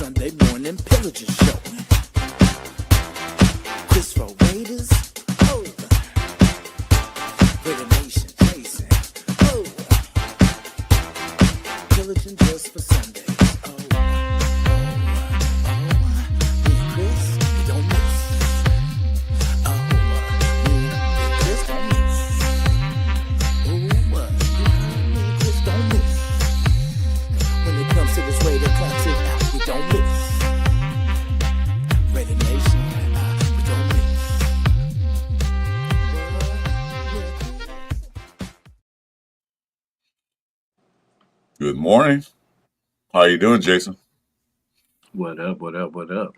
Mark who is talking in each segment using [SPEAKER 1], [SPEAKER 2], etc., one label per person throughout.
[SPEAKER 1] Sunday morning Pillaging show. Chris4Raiders, oh, Raider Nation chasing, oh, Pillaging just for Sundays, oh, me and Chris, we don't miss, oh, me and Chris don't miss, oh, me and Chris don't miss. When it comes to this Raider classic, we don't miss. Raider Nation, we don't miss.
[SPEAKER 2] Good morning. How you doing, Jason?
[SPEAKER 3] What up? What up? What up?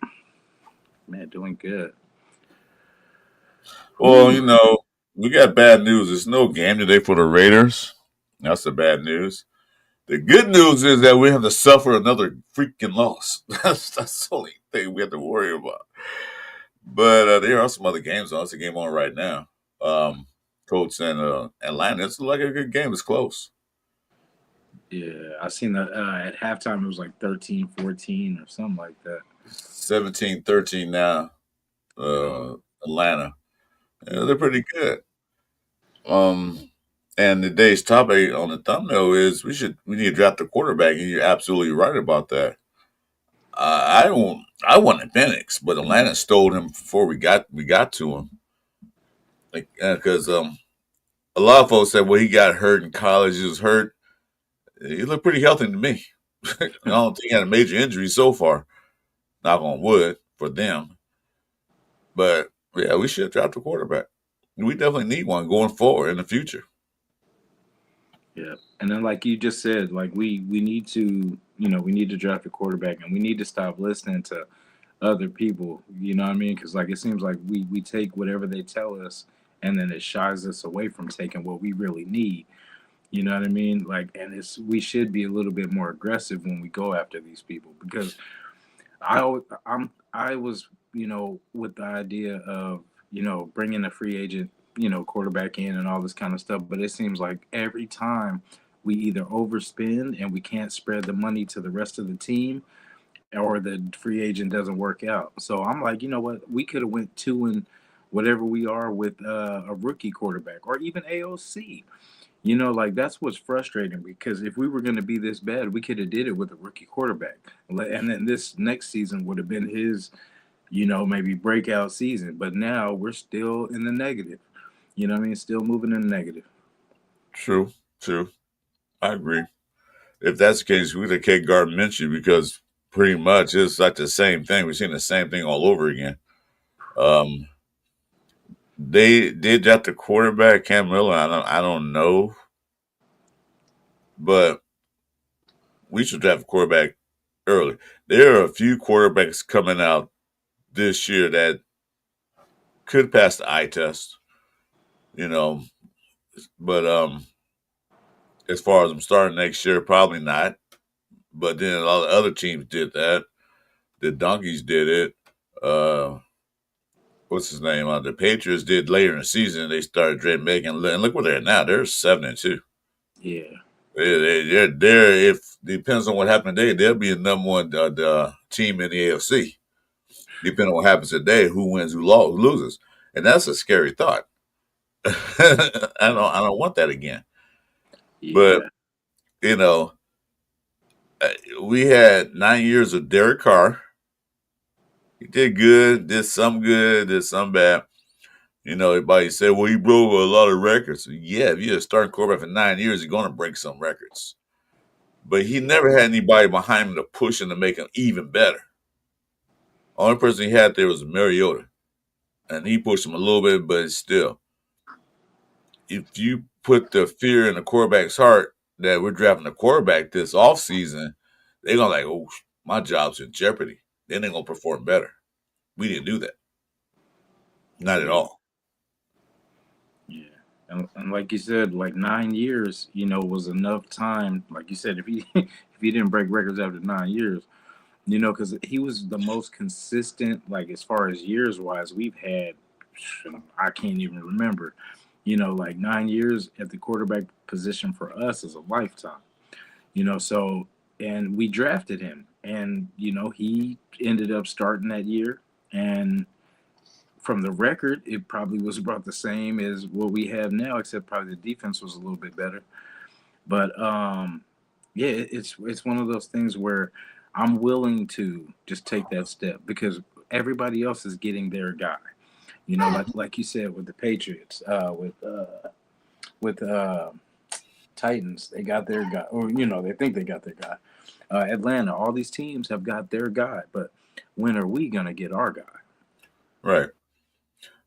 [SPEAKER 3] Man, doing good.
[SPEAKER 2] Well, we got bad news. There's no game today for the Raiders. That's the bad news. The good news is that we have to suffer another freaking loss. That's the only thing we have to worry about. But there are some other games on. It's a game on right now. Colts and Atlanta. It's like a good game. It's close.
[SPEAKER 3] Yeah, I seen that at halftime it was like 13-14 or something like that.
[SPEAKER 2] 17-13 now. Atlanta. Yeah, they're pretty good. And today's topic on the thumbnail is we need to draft a quarterback, and you're absolutely right about that. I wanted Penix, but Atlanta stole him before we got to him. Because a lot of folks said, well, he got hurt in college. He was hurt. He looked pretty healthy to me. I don't think he had a major injury so far. Knock on wood for them. But yeah, we should draft a quarterback. We definitely need one going forward in the future.
[SPEAKER 3] Yeah, and then like you just said, like we need to we need to draft a quarterback, and we need to stop listening to other people. You know what I mean? Because like it seems like we take whatever they tell us, and then it shies us away from taking what we really need. You know what I mean? Like, and we should be a little bit more aggressive when we go after these people, because I was with the idea of bringing a free agent quarterback in and all this kind of stuff, but it seems like every time we either overspend and we can't spread the money to the rest of the team, or the free agent doesn't work out. So I'm like, you know what? We could have went two and whatever we are with a rookie quarterback, or even AOC. Like that's what's frustrating, because if we were going to be this bad, we could have did it with a rookie quarterback, and then this next season would have been his, maybe breakout season. But now we're still in the negative. You know what I mean? Still moving in the negative.
[SPEAKER 2] True. I agree. If that's the case, we could have Gardner Minshew, because pretty much it's like the same thing. We've seen the same thing all over again. They did draft the quarterback, Cam Miller. I don't know, but we should draft a quarterback early. There are a few quarterbacks coming out this year that could pass the eye test, but as far as them starting next year, probably not. But then a lot of other teams did that. The Donkeys did it. What's his name? The Patriots did later in the season. They started Dre Macon, and look where they're at now. They're 7-2.
[SPEAKER 3] Yeah.
[SPEAKER 2] They're if depends on what happened today, they'll be the number one team in the AFC. Depending on what happens today, who wins, who loses, and that's a scary thought. I don't want that again.
[SPEAKER 3] Yeah.
[SPEAKER 2] But we had 9 years of Derek Carr. He did good, did some good, did some bad. Everybody said, well, he broke a lot of records. Yeah, if you're a starting quarterback for 9 years, you're going to break some records. But he never had anybody behind him to push him to make him even better. Only person he had there was Mariota. And he pushed him a little bit, but still. If you put the fear in the quarterback's heart that we're drafting a quarterback this offseason, they're going to like, oh, my job's in jeopardy. Then they're going to perform better. We didn't do that. Not at all.
[SPEAKER 3] Yeah. And like you said, like 9 years, was enough time. Like you said, if he didn't break records after 9 years, because he was the most consistent, like as far as years wise, we've had, I can't even remember, like 9 years at the quarterback position for us is a lifetime, so, and we drafted him. and he ended up starting that year. And from the record, it probably was about the same as what we have now, except probably the defense was a little bit better. But yeah, it's one of those things where I'm willing to just take that step because everybody else is getting their guy. Like you said with the Patriots, with Titans, they got their guy, or they think they got their guy. Atlanta, all these teams have got their guy, but when are we gonna get our guy?
[SPEAKER 2] Right.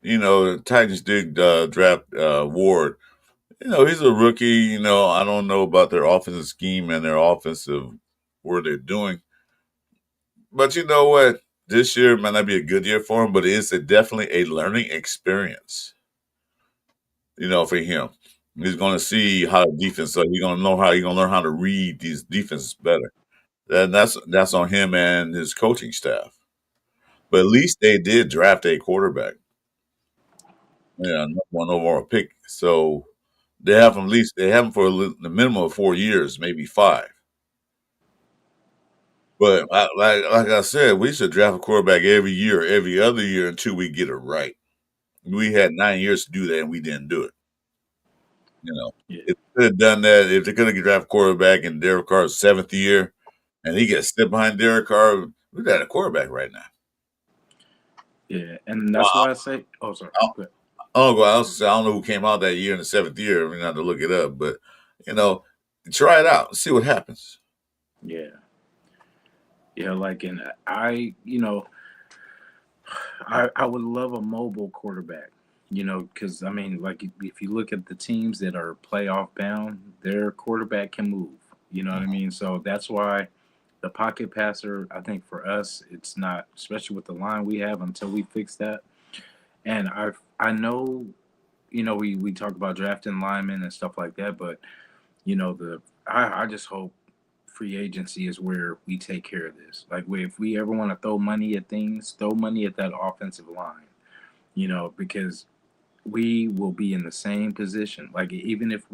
[SPEAKER 2] The Titans did draft Ward. He's a rookie. I don't know about their offensive scheme and their offensive what they're doing. But you know what? This year might not be a good year for him, but it's definitely a learning experience. For him, he's going to see how the defense. So he's going to know how he's going to learn how to read these defenses better. And that's on him and his coaching staff. But at least they did draft a quarterback. Yeah, number one overall pick. So they have him for the minimum of 4 years, maybe 5. But like I said, we should draft a quarterback every year, every other year until we get it right. We had 9 years to do that, and we didn't do it.
[SPEAKER 3] Yeah,
[SPEAKER 2] If they could have done that, if they could have drafted a quarterback in Derek Carr's 7th year, and he gets stepped behind Derek Carr, we'd have a quarterback right now.
[SPEAKER 3] yeah, and that's
[SPEAKER 2] Well,
[SPEAKER 3] why I say, oh, sorry, go ahead.
[SPEAKER 2] I also say I don't know who came out that year in the 7th year. We have to look it up, but you know, try it out, see what happens.
[SPEAKER 3] Yeah, yeah, like, and I would love a mobile quarterback, because I mean, like if you look at the teams that are playoff bound, their quarterback can move. You know what I mean? So that's why the pocket passer, I think for us, it's not, especially with the line we have until we fix that. And I know, we talk about drafting linemen and stuff like that, but the I just hope free agency is where we take care of this. Like, if we ever want to throw money at things, throw money at that offensive line, because we will be in the same position. Like, even if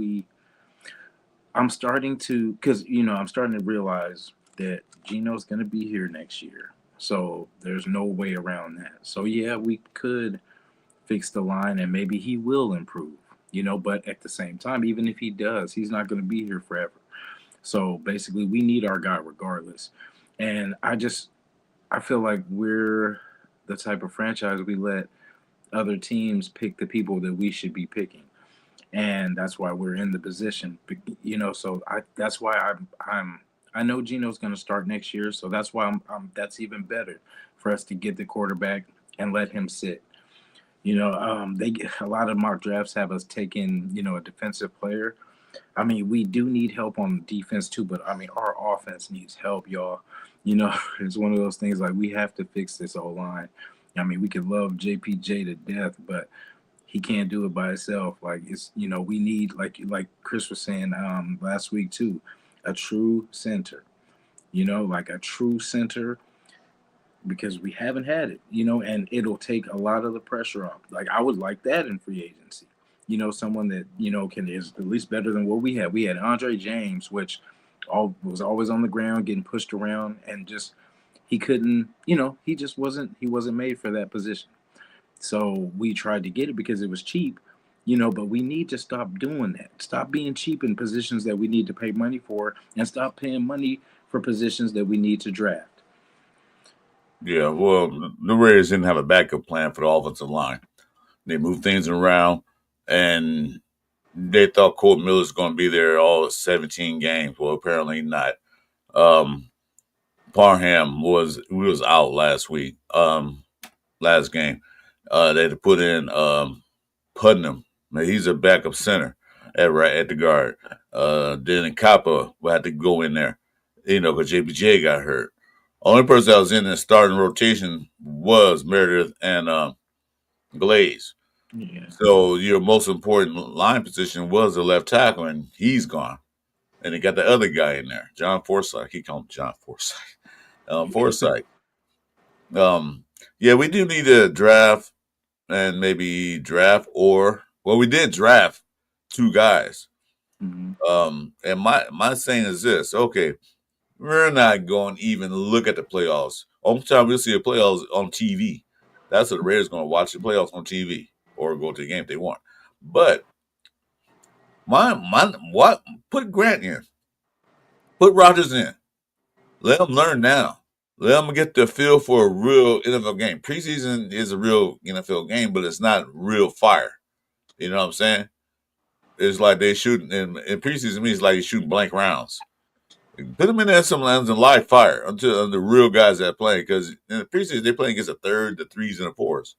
[SPEAKER 3] I'm starting to, because, I'm starting to realize that Geno's going to be here next year. So there's no way around that. So, yeah, we could fix the line and maybe he will improve, but at the same time, even if he does, he's not going to be here forever. So basically, we need our guy regardless. And I feel like we're the type of franchise we let other teams pick the people that we should be picking, and that's why we're in the position. So that's why I know Geno's going to start next year, so that's why that's even better for us to get the quarterback and let him sit. They get a lot of mock drafts have us taking a defensive player. I mean, we do need help on defense too, but I mean, our offense needs help, y'all. It's one of those things like we have to fix this O line. I mean, we could love JPJ to death, but he can't do it by himself. Like, it's we need, like Chris was saying last week too, a true center. Like a true center, because we haven't had it. And it'll take a lot of the pressure off. Like, I would like that in free agency. Someone that can is at least better than what we had. We had Andre James, which was always on the ground, getting pushed around, and just he couldn't. He just wasn't made for that position. So we tried to get it because it was cheap. But we need to stop doing that. Stop being cheap in positions that we need to pay money for, and stop paying money for positions that we need to draft.
[SPEAKER 2] Yeah, well, the Raiders didn't have a backup plan for the offensive line. They moved things around, and they thought Colt Miller was going to be there all 17 games. Well, apparently not. Um, Parham was out last week, last game. They had to put in Putnam. He's a backup center at the guard. Then Kappa will have to go in there, because JPJ got hurt. Only person that was in the starting rotation was Meredith and Glaze.
[SPEAKER 3] Yeah.
[SPEAKER 2] So your most important line position was the left tackle, and he's gone. And they got the other guy in there, John Forsythe. He called him John Forsythe. Forsythe. Yeah, we do need to draft and maybe we did draft 2 guys.
[SPEAKER 3] Mm-hmm.
[SPEAKER 2] And my saying is this: okay, We're not going to even look at the playoffs. Only time we'll see the playoffs on TV. That's what the Raiders going to watch the playoffs on TV or go to the game if they want. But what? Put Grant in. Put Rodgers in. Let them learn now. Let them get the feel for a real NFL game. Preseason is a real NFL game, but it's not real fire. You know what I'm saying? It's like they shooting in preseason means like you're shooting blank rounds. Put them in there some lands and live fire until the real guys that play, because in the preseason they play against the third, the threes, and the fours.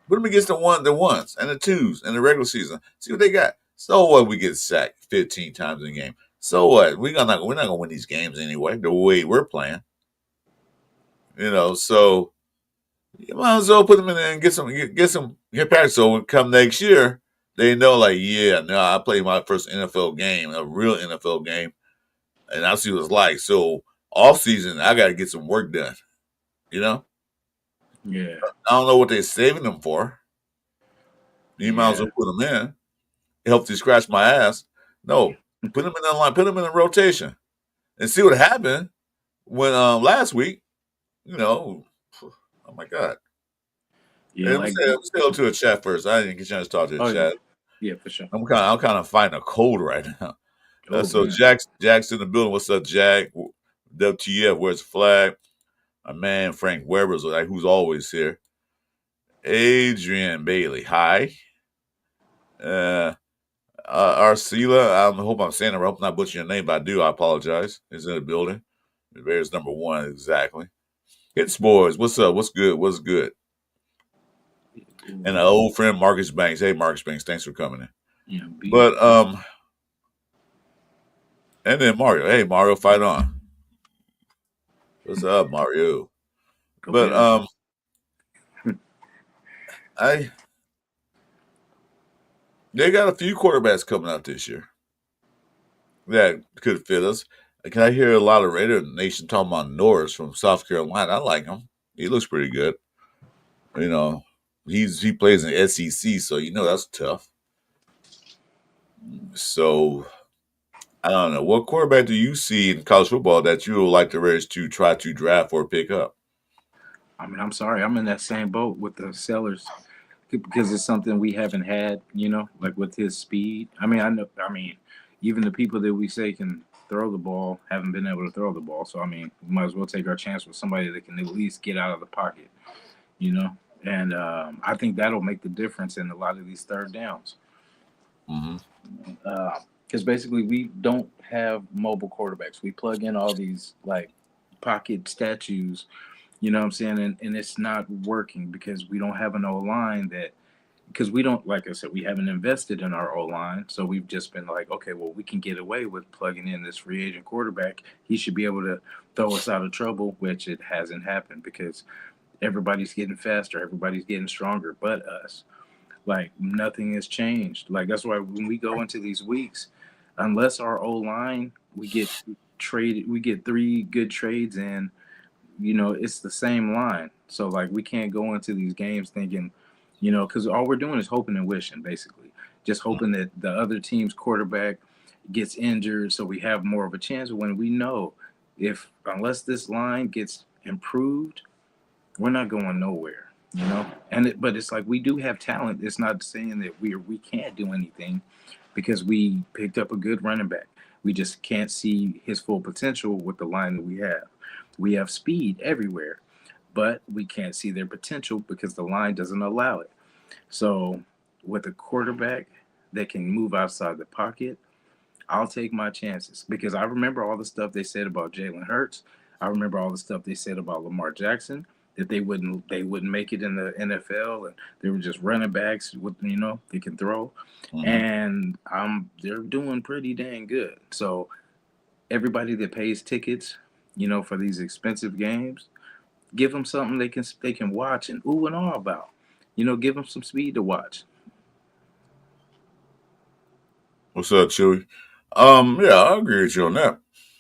[SPEAKER 2] Put them against the ones and the twos in the regular season. See what they got. So what? We get sacked 15 times in a game. So what? We're not gonna win these games anyway. The way we're playing, So you might as well put them in there and get practice. So when come next year, they know like, yeah, no, I played my first NFL game, a real NFL game, and I see what it's like. So off season, I got to get some work done.
[SPEAKER 3] Yeah.
[SPEAKER 2] I don't know what they're saving them for. You might as well put them in. Help you scratch my ass. No, put them in the line, put them in the rotation, and see what happened when last week. Oh my God.
[SPEAKER 3] Yeah,
[SPEAKER 2] Let's go to a chat first. I didn't get a chance to talk to the chat.
[SPEAKER 3] Yeah, for sure.
[SPEAKER 2] I'm kind of fighting a cold right now. So
[SPEAKER 3] man.
[SPEAKER 2] Jack's in the building. What's up, Jack? WTF? Where's the flag? My man Frank Weber's like who's always here. Adrian Bailey, hi. Arcela, I hope I'm saying it right. I hope I'm not butchering your name, but I do. I apologize. He's in the building. The Bears number 1 exactly. Hits boys. What's up? What's good? What's good? And an old friend Marcus Banks. Hey, Marcus Banks, thanks for coming in.
[SPEAKER 3] Yeah,
[SPEAKER 2] but and then Mario. Hey, Mario, fight on. What's up, Mario? But they got a few quarterbacks coming out this year that could fit us. Can I hear a lot of Raider Nation talking about Norris from South Carolina? I like him. He looks pretty good. He plays in the SEC, so that's tough. So I don't know. What quarterback do you see in college football that you would like the Raiders to try to draft or pick up?
[SPEAKER 3] I mean, I'm sorry. I'm in that same boat with the Sellers because it's something we haven't had, like with his speed. I mean, even the people that we say can throw the ball haven't been able to throw the ball. So, I mean, we might as well take our chance with somebody that can at least get out of the pocket, And I think that'll make the difference in a lot of these third downs. Because basically we don't have mobile quarterbacks. We plug in all these like pocket statues, you know what I'm saying? And it's not working because we don't have an O-line because we don't, like I said, we haven't invested in our O-line. So we've just been like, okay, well, we can get away with plugging in this free agent quarterback. He should be able to throw us out of trouble, which it hasn't happened because everybody's getting faster. Everybody's getting stronger but us. Like nothing has changed. Like that's why when we go into these weeks, unless our O-line, we get 3 good trades in, it's the same line. So like we can't go into these games thinking, because all we're doing is hoping and wishing, basically. Just hoping that the other team's quarterback gets injured so we have more of a chance when we know unless this line gets improved, we're not going nowhere. But it's like we do have talent. It's not saying that we can't do anything because we picked up a good running back. We just can't see his full potential with the line that we have. We have speed everywhere, but we can't see their potential because the line doesn't allow it. So with a quarterback that can move outside the pocket, I'll take my chances because I remember all the stuff they said about Jalen Hurts. I remember all the stuff they said about Lamar Jackson, that they wouldn't make it in the NFL, and they were just running backs with they can throw, and they're doing pretty dang good. So everybody that pays tickets, for these expensive games, give them something they can watch and ooh and ah about. Give them some speed to watch.
[SPEAKER 2] What's up, Chewy? Yeah, I agree with you on that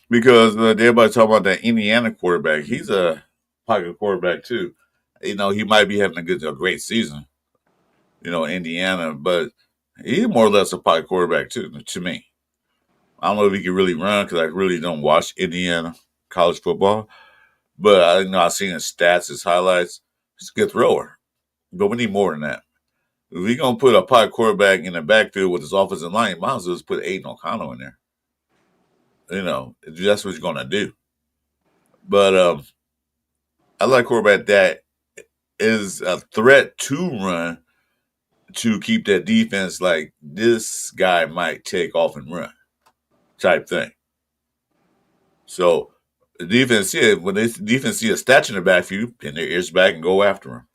[SPEAKER 2] because everybody talking about that Indiana quarterback. He's a pocket quarterback too. He might be having a great season, in Indiana, but he's more or less a pocket quarterback too, to me. I don't know if he can really run because I really don't watch Indiana college football. But I've seen his stats, his highlights. He's a good thrower. But we need more than that. If we're going to put a pocket quarterback in the backfield with his offensive line, might as well just put Aiden O'Connell in there. That's what he's going to do. But I like a quarterback that is a threat to run to keep that defense like this guy might take off and run type thing. So the defense, when the defense see a statue in the backfield, pin their ears back and go after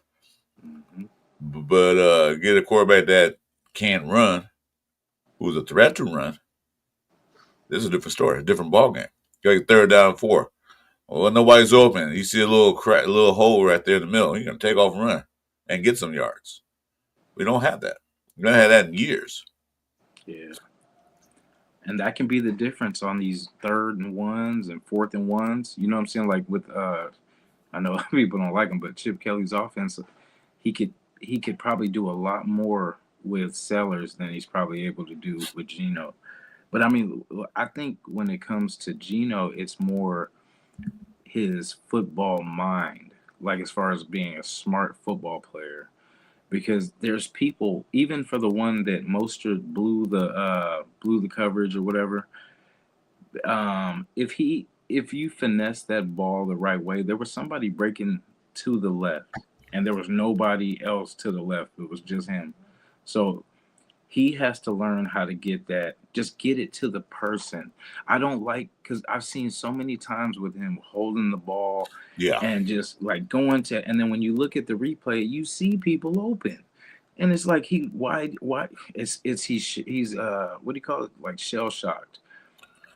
[SPEAKER 2] him. But get a quarterback that can run, who's a threat to run. This is a different story, a different ballgame. Got 3rd down 4. Well, nobody's open. You see a little crack, a little hole right there in the middle. You're gonna take off and run and get some yards. We don't have that. We don't have that in years.
[SPEAKER 3] Yeah. And that can be the difference on these 3rd and 1s and 4th and 1s. You know what I'm saying? Like with I know people don't like him, but Chip Kelly's offense, he could probably do a lot more with Sellers than he's probably able to do with Geno. But I mean, I think when it comes to Geno, it's more his football mind, like as far as being a smart football player. Because there's people, even for the one that Mostert blew the coverage or whatever. If you finesse that ball the right way, there was somebody breaking to the left, and there was nobody else to the left. It was just him. So he has to learn how to get that. Just get it to the person. I don't like, because I've seen so many times with him holding the ball and just like going to, and then when you look at the replay, you see people open, and it's like he's what do you call it, like shell shocked.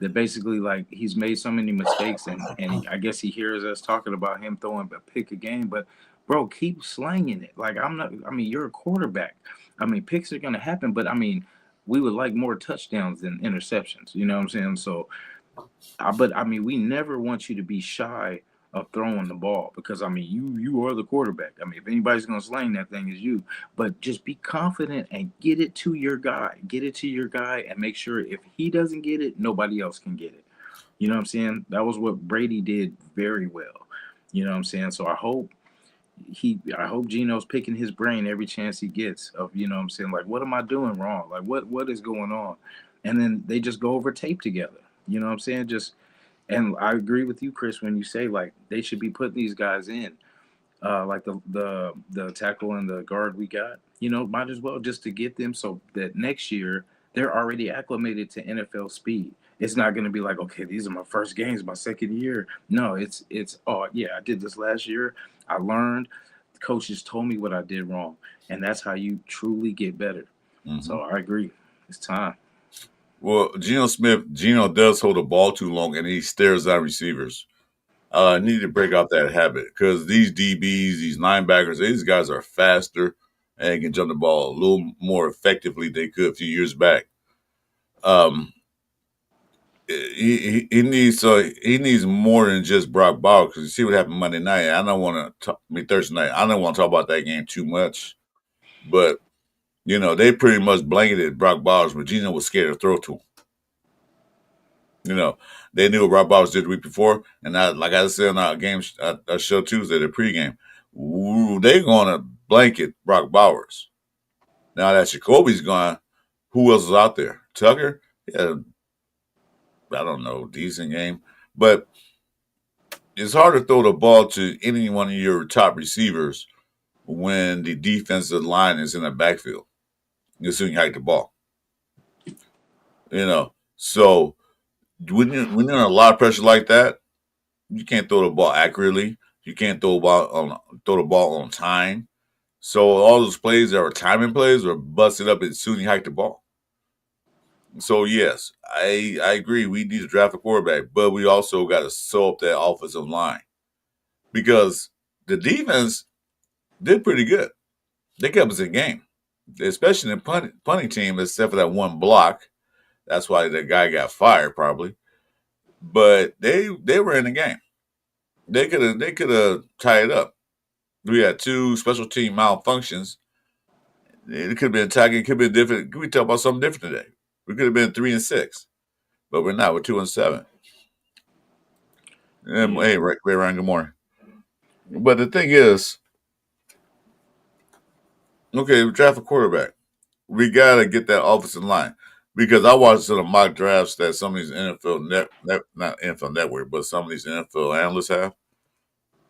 [SPEAKER 3] That basically like he's made so many mistakes, and I guess he hears us talking about him throwing a pick a game, but bro, keep slanging it. Like you're a quarterback. I mean, picks are going to happen, but I mean, we would like more touchdowns than interceptions. You know what I'm saying? So, we never want you to be shy of throwing the ball, because I mean, you are the quarterback. I mean, if anybody's going to sling that thing, is you. But just be confident and get it to your guy. Get it to your guy and make sure if he doesn't get it, nobody else can get it. You know what I'm saying? That was what Brady did very well. You know what I'm saying? So I hope Geno's picking his brain every chance he gets of, you know what I'm saying, like, what am I doing wrong? Like, what is going on? And then they just go over tape together. You know what I'm saying? And I agree with you, Chris, when you say, like, they should be putting these guys in, like the tackle and the guard we got, might as well, just to get them so that next year they're already acclimated to NFL speed. It's not going to be like, okay, these are my first games, my second year. No, it's oh yeah, I did this last year. I learned. The coaches told me what I did wrong, and that's how you truly get better. Mm-hmm. So I agree. It's time.
[SPEAKER 2] Well, Geno does hold the ball too long, and he stares at receivers. Need to break out that habit, because these DBs, these linebackers, these guys are faster and can jump the ball a little more effectively than they could a few years back. He needs more than just Brock Bowers, because you see what happened Monday night. I don't want to Thursday night. I don't want to talk about that game too much, but they pretty much blanketed Brock Bowers, but Geno was scared to throw to him. They knew what Brock Bowers did the week before, and like I said on our game show Tuesday, the pregame, they're going to blanket Brock Bowers. Now that Jacoby's gone, who else is out there? Tucker? Yeah. I don't know, decent game. But it's hard to throw the ball to any one of your top receivers when the defensive line is in the backfield. You're soon you hike the ball. So when you're under a lot of pressure like that, you can't throw the ball accurately. You can't throw the ball on time. So all those plays that were timing plays were busted up as soon as you hike the ball. So, yes, I agree. We need to draft a quarterback, but we also got to sew up that offensive line, because the defense did pretty good. They kept us in game, especially in the punting team, except for that one block. That's why the guy got fired probably. But they were in the game. They could have tied it up. We had 2 special team malfunctions. It could have been attacking. It could have been different. We talk about something different today. We could have been 3-6, but we're not. We're 2-7.
[SPEAKER 3] Yeah,
[SPEAKER 2] Hey, Ray Ryan, good morning. But the thing is, okay, we draft a quarterback. We gotta get that offensive line because I watched some of the mock drafts that some of these not NFL Network, but some of these NFL analysts have.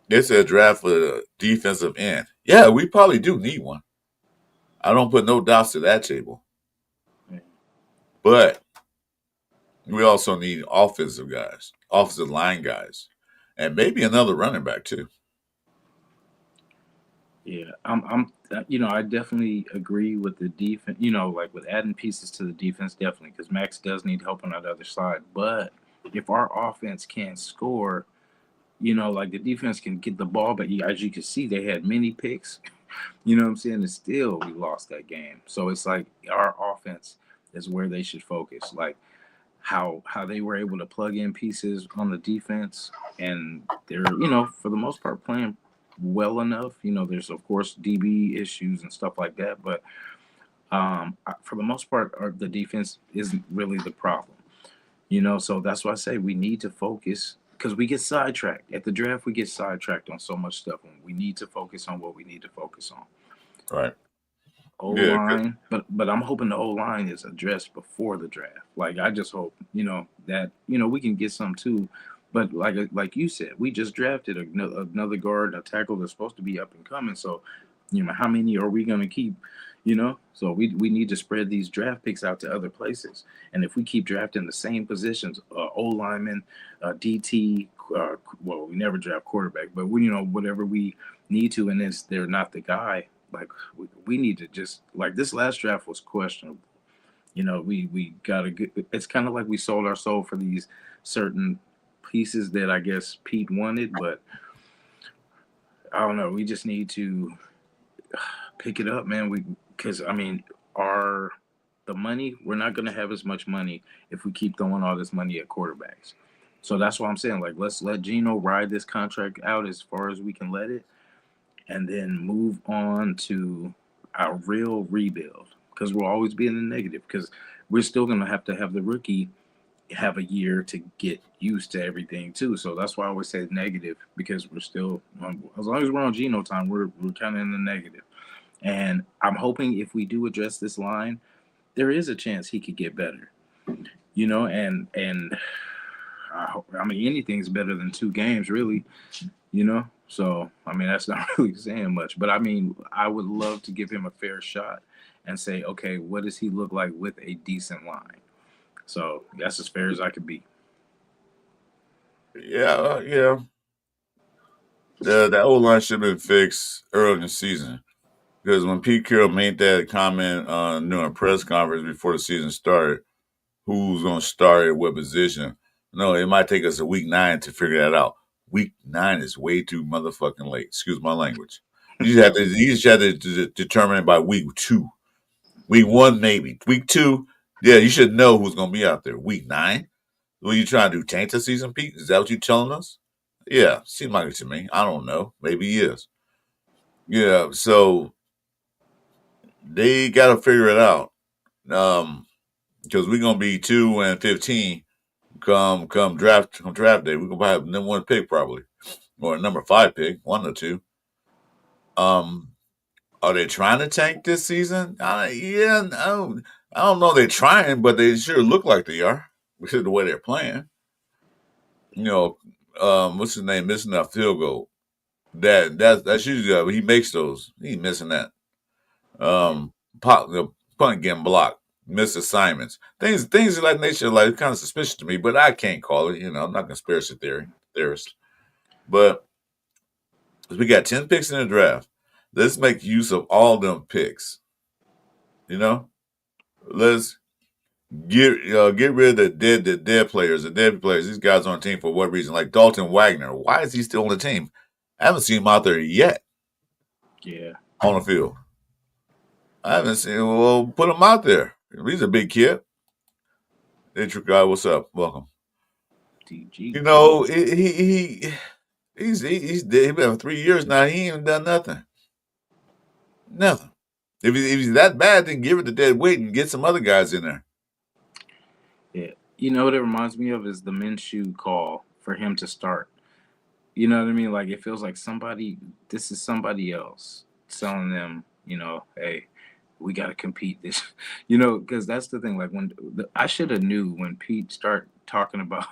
[SPEAKER 2] They said draft for the defensive end. Yeah, we probably do need one. I don't put no doubts to that table.
[SPEAKER 3] yeah,
[SPEAKER 2] But we also need offensive guys, offensive line guys, and maybe another running back too.
[SPEAKER 3] yeah. I definitely agree with the defense. Like with adding pieces to the defense, definitely, because Max does need help on that other side. But if our offense can't score, like the defense can get the ball, but as you can see, they had many picks. You know what I'm saying? And still, we lost that game. So it's like our offense is where they should focus. Like how they were able to plug in pieces on the defense, and they're for the most part playing well enough. There's of course DB issues and stuff like that, but for the most part, the defense isn't really the problem. So that's why I say we need to focus because we get sidetracked at the draft. We get sidetracked on so much stuff, and we need to focus on what we need to focus on.
[SPEAKER 2] Right.
[SPEAKER 3] O
[SPEAKER 2] Yeah.
[SPEAKER 3] line, but I'm hoping the O line is addressed before the draft. Like I just hope that we can get some too. But like you said, we just drafted another guard, a tackle that's supposed to be up and coming. So how many are we going to keep? So we need to spread these draft picks out to other places. And if we keep drafting the same positions, O lineman, DT, well, we never draft quarterback, but we whatever we need to, and they're not the guy. Like we need to just like this last draft was questionable. We got a good. It's kind of like we sold our soul for these certain pieces that I guess Pete wanted, but I don't know. We just need to pick it up, man. Because I mean, our the money we're not going to have as much money if we keep throwing all this money at quarterbacks. So that's why I'm saying like let's let Geno ride this contract out as far as we can let it, and then move on to our real rebuild because we'll always be in the negative because we're still going to have the rookie have a year to get used to everything too. So that's why I always say negative because we're still as long as we're on Geno time, we're kind of in the negative. And I'm hoping if we do address this line, there is a chance he could get better. And I mean anything's better than 2 games really. So I mean that's not really saying much, but I mean I would love to give him a fair shot and say, okay, what does he look like with a decent line? So that's as fair as I could be.
[SPEAKER 2] Yeah. Yeah. The O line should have been fixed early in the season because when Pete Carroll made that comment during a press conference before the season started, who's going to start at what position? No, it might take us a week 9 to figure that out. Week 9 is way too motherfucking late. Excuse my language. You just have to determine it by week 2. Week 1 maybe. Week 2, yeah, you should know who's going to be out there. Week 9, what are you trying to do? Tank the season, Pete? Is that what you're telling us? Yeah, seems like it to me. I don't know. Maybe he is. Yeah, so they got to figure it out. Because we're gonna be 2-15 come draft day. We're gonna have number 1 pick probably, or number 5 pick, 1 or 2. Um, are they trying to tank this season? Yeah, no, I don't know. They're trying, but they sure look like they are because of the way they're playing. You know, what's his name missing that field goal? That's usually he makes those. He's missing that.
[SPEAKER 3] Yeah,
[SPEAKER 2] The punt getting blocked, missed assignments, things of that nature, like kind of suspicious to me, but I can't call it. I'm not a conspiracy theorist. But we got 10 picks in the draft. Let's make use of all them picks. You know, let's get rid of the dead players, the dead players. These guys on the team for what reason? Like Dalton Wagner, why is he still on the team? I haven't seen him out there yet
[SPEAKER 3] yeah.
[SPEAKER 2] on the field. I haven't seen. Well, put him out there. He's a big kid. Intro guy, what's up? Welcome.
[SPEAKER 3] DG.
[SPEAKER 2] You know, he's been 3 years now. He ain't even done nothing. Nothing. If he's that bad, then give it to dead weight and get some other guys in there.
[SPEAKER 3] Yeah. You know what it reminds me of is the Minshew call for him to start. You know what I mean? Like it feels like this is somebody else telling them, hey, we got to compete this, because that's the thing. Like I should have knew when Pete start talking about,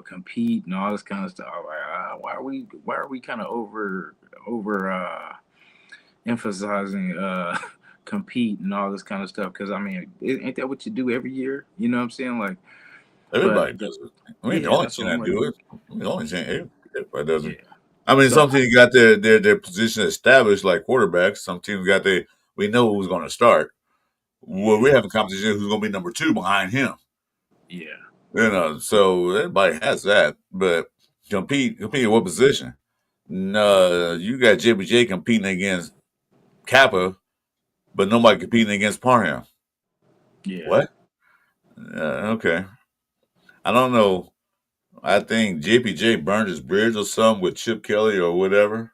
[SPEAKER 3] compete and all this kind of stuff. I'm like, why are we kind of over emphasizing compete and all this kind of stuff? Because I mean, ain't that what you do every year? You know what I'm saying? Like, but
[SPEAKER 2] Everybody does it. We ain't the
[SPEAKER 3] yeah,
[SPEAKER 2] only
[SPEAKER 3] that's
[SPEAKER 2] team
[SPEAKER 3] what I'm
[SPEAKER 2] that
[SPEAKER 3] like.
[SPEAKER 2] do it. We the only team. Everybody does
[SPEAKER 3] Yeah.
[SPEAKER 2] it. I mean,
[SPEAKER 3] So
[SPEAKER 2] some teams got their position established, like quarterbacks. Some teams got we know who's going to start. Well,
[SPEAKER 3] yeah,
[SPEAKER 2] we're having competition who's going to be number two behind him.
[SPEAKER 3] yeah,
[SPEAKER 2] So everybody has that. But compete in what position? No, you got JBJ competing against Kappa, but nobody competing against Parham.
[SPEAKER 3] yeah,
[SPEAKER 2] What? Okay. I don't know. I think JPJ burned his bridge or something with Chip Kelly or whatever.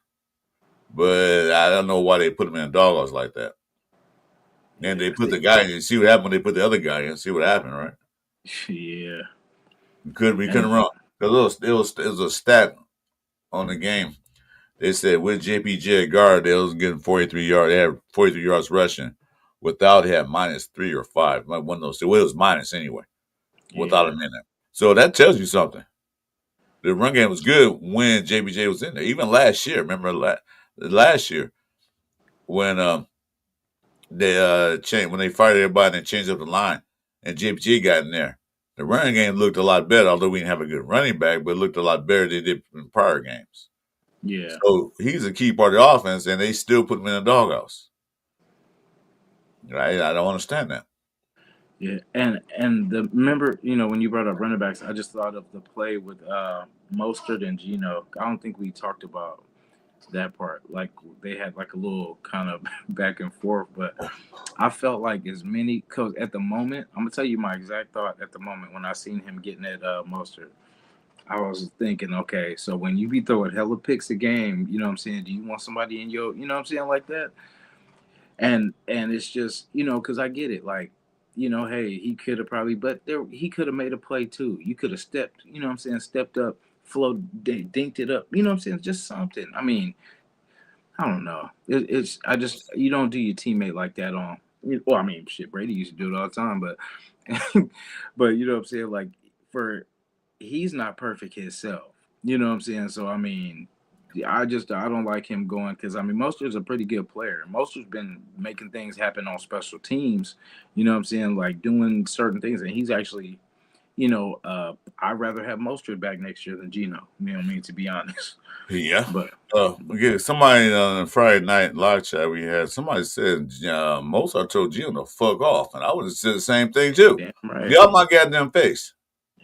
[SPEAKER 2] But I don't know why they put him in a doghouse like that. And
[SPEAKER 3] yeah.
[SPEAKER 2] they
[SPEAKER 3] 'Cause
[SPEAKER 2] put the guy in. See what happened when they put the other guy in. See what happened, right?
[SPEAKER 3] yeah,
[SPEAKER 2] We couldn't
[SPEAKER 3] and
[SPEAKER 2] run. Because it was a stat on the game. They said with JPJ at guard, they was getting 43 yards. They had 43 yards rushing. Without, they had -3 or 5. Like one of those. Well, it was minus anyway. Without
[SPEAKER 3] yeah,
[SPEAKER 2] him in there. So that tells you something. The run game was good when JPJ was in there. Even last year, remember last year when they changed when they fired everybody and changed up the line and JPJ got in there. The running game looked a lot better, although we didn't have a good running back, but it looked a lot better than it did in prior games.
[SPEAKER 3] yeah,
[SPEAKER 2] So he's a key part of the offense, and they still put him in the doghouse. Right? I don't understand that.
[SPEAKER 3] yeah. And remember, when you brought up running backs, I just thought of the play with Mostert and Geno. I don't think we talked about that part. Like they had like a little kind of back and forth, but I felt like as many because at the moment, I'm gonna tell you my exact thought at the moment when I seen him getting that Mostert. I was thinking, okay, so when you be throwing hella picks a game, you know what I'm saying? Do you want somebody in your, you know what I'm saying, like that? And it's just, because I get it, like, hey, he could have probably, but there he could have made a play too. You could have stepped, you know what I'm saying, stepped up, dinked it up, you know what I'm saying, just something. I mean, I don't know. It's I just you don't do your teammate like that on. Well, I mean, shit, Brady used to do it all the time, but but you know what I'm saying. Like for he's not perfect himself. You know what I'm saying. So I mean, I don't like him going because I mean Mostert's a pretty good player. Mostert's been making things happen on special teams. You know what I'm saying, like doing certain things, and he's actually. I'd rather have Mostert back next year than Geno. You know what I mean, to be honest.
[SPEAKER 2] Yeah.
[SPEAKER 3] But
[SPEAKER 2] Again, somebody on Friday night live chat we had, somebody said Mozart told Gino to fuck off. And I would have said the same thing too.
[SPEAKER 3] damn right.
[SPEAKER 2] Get out my goddamn face.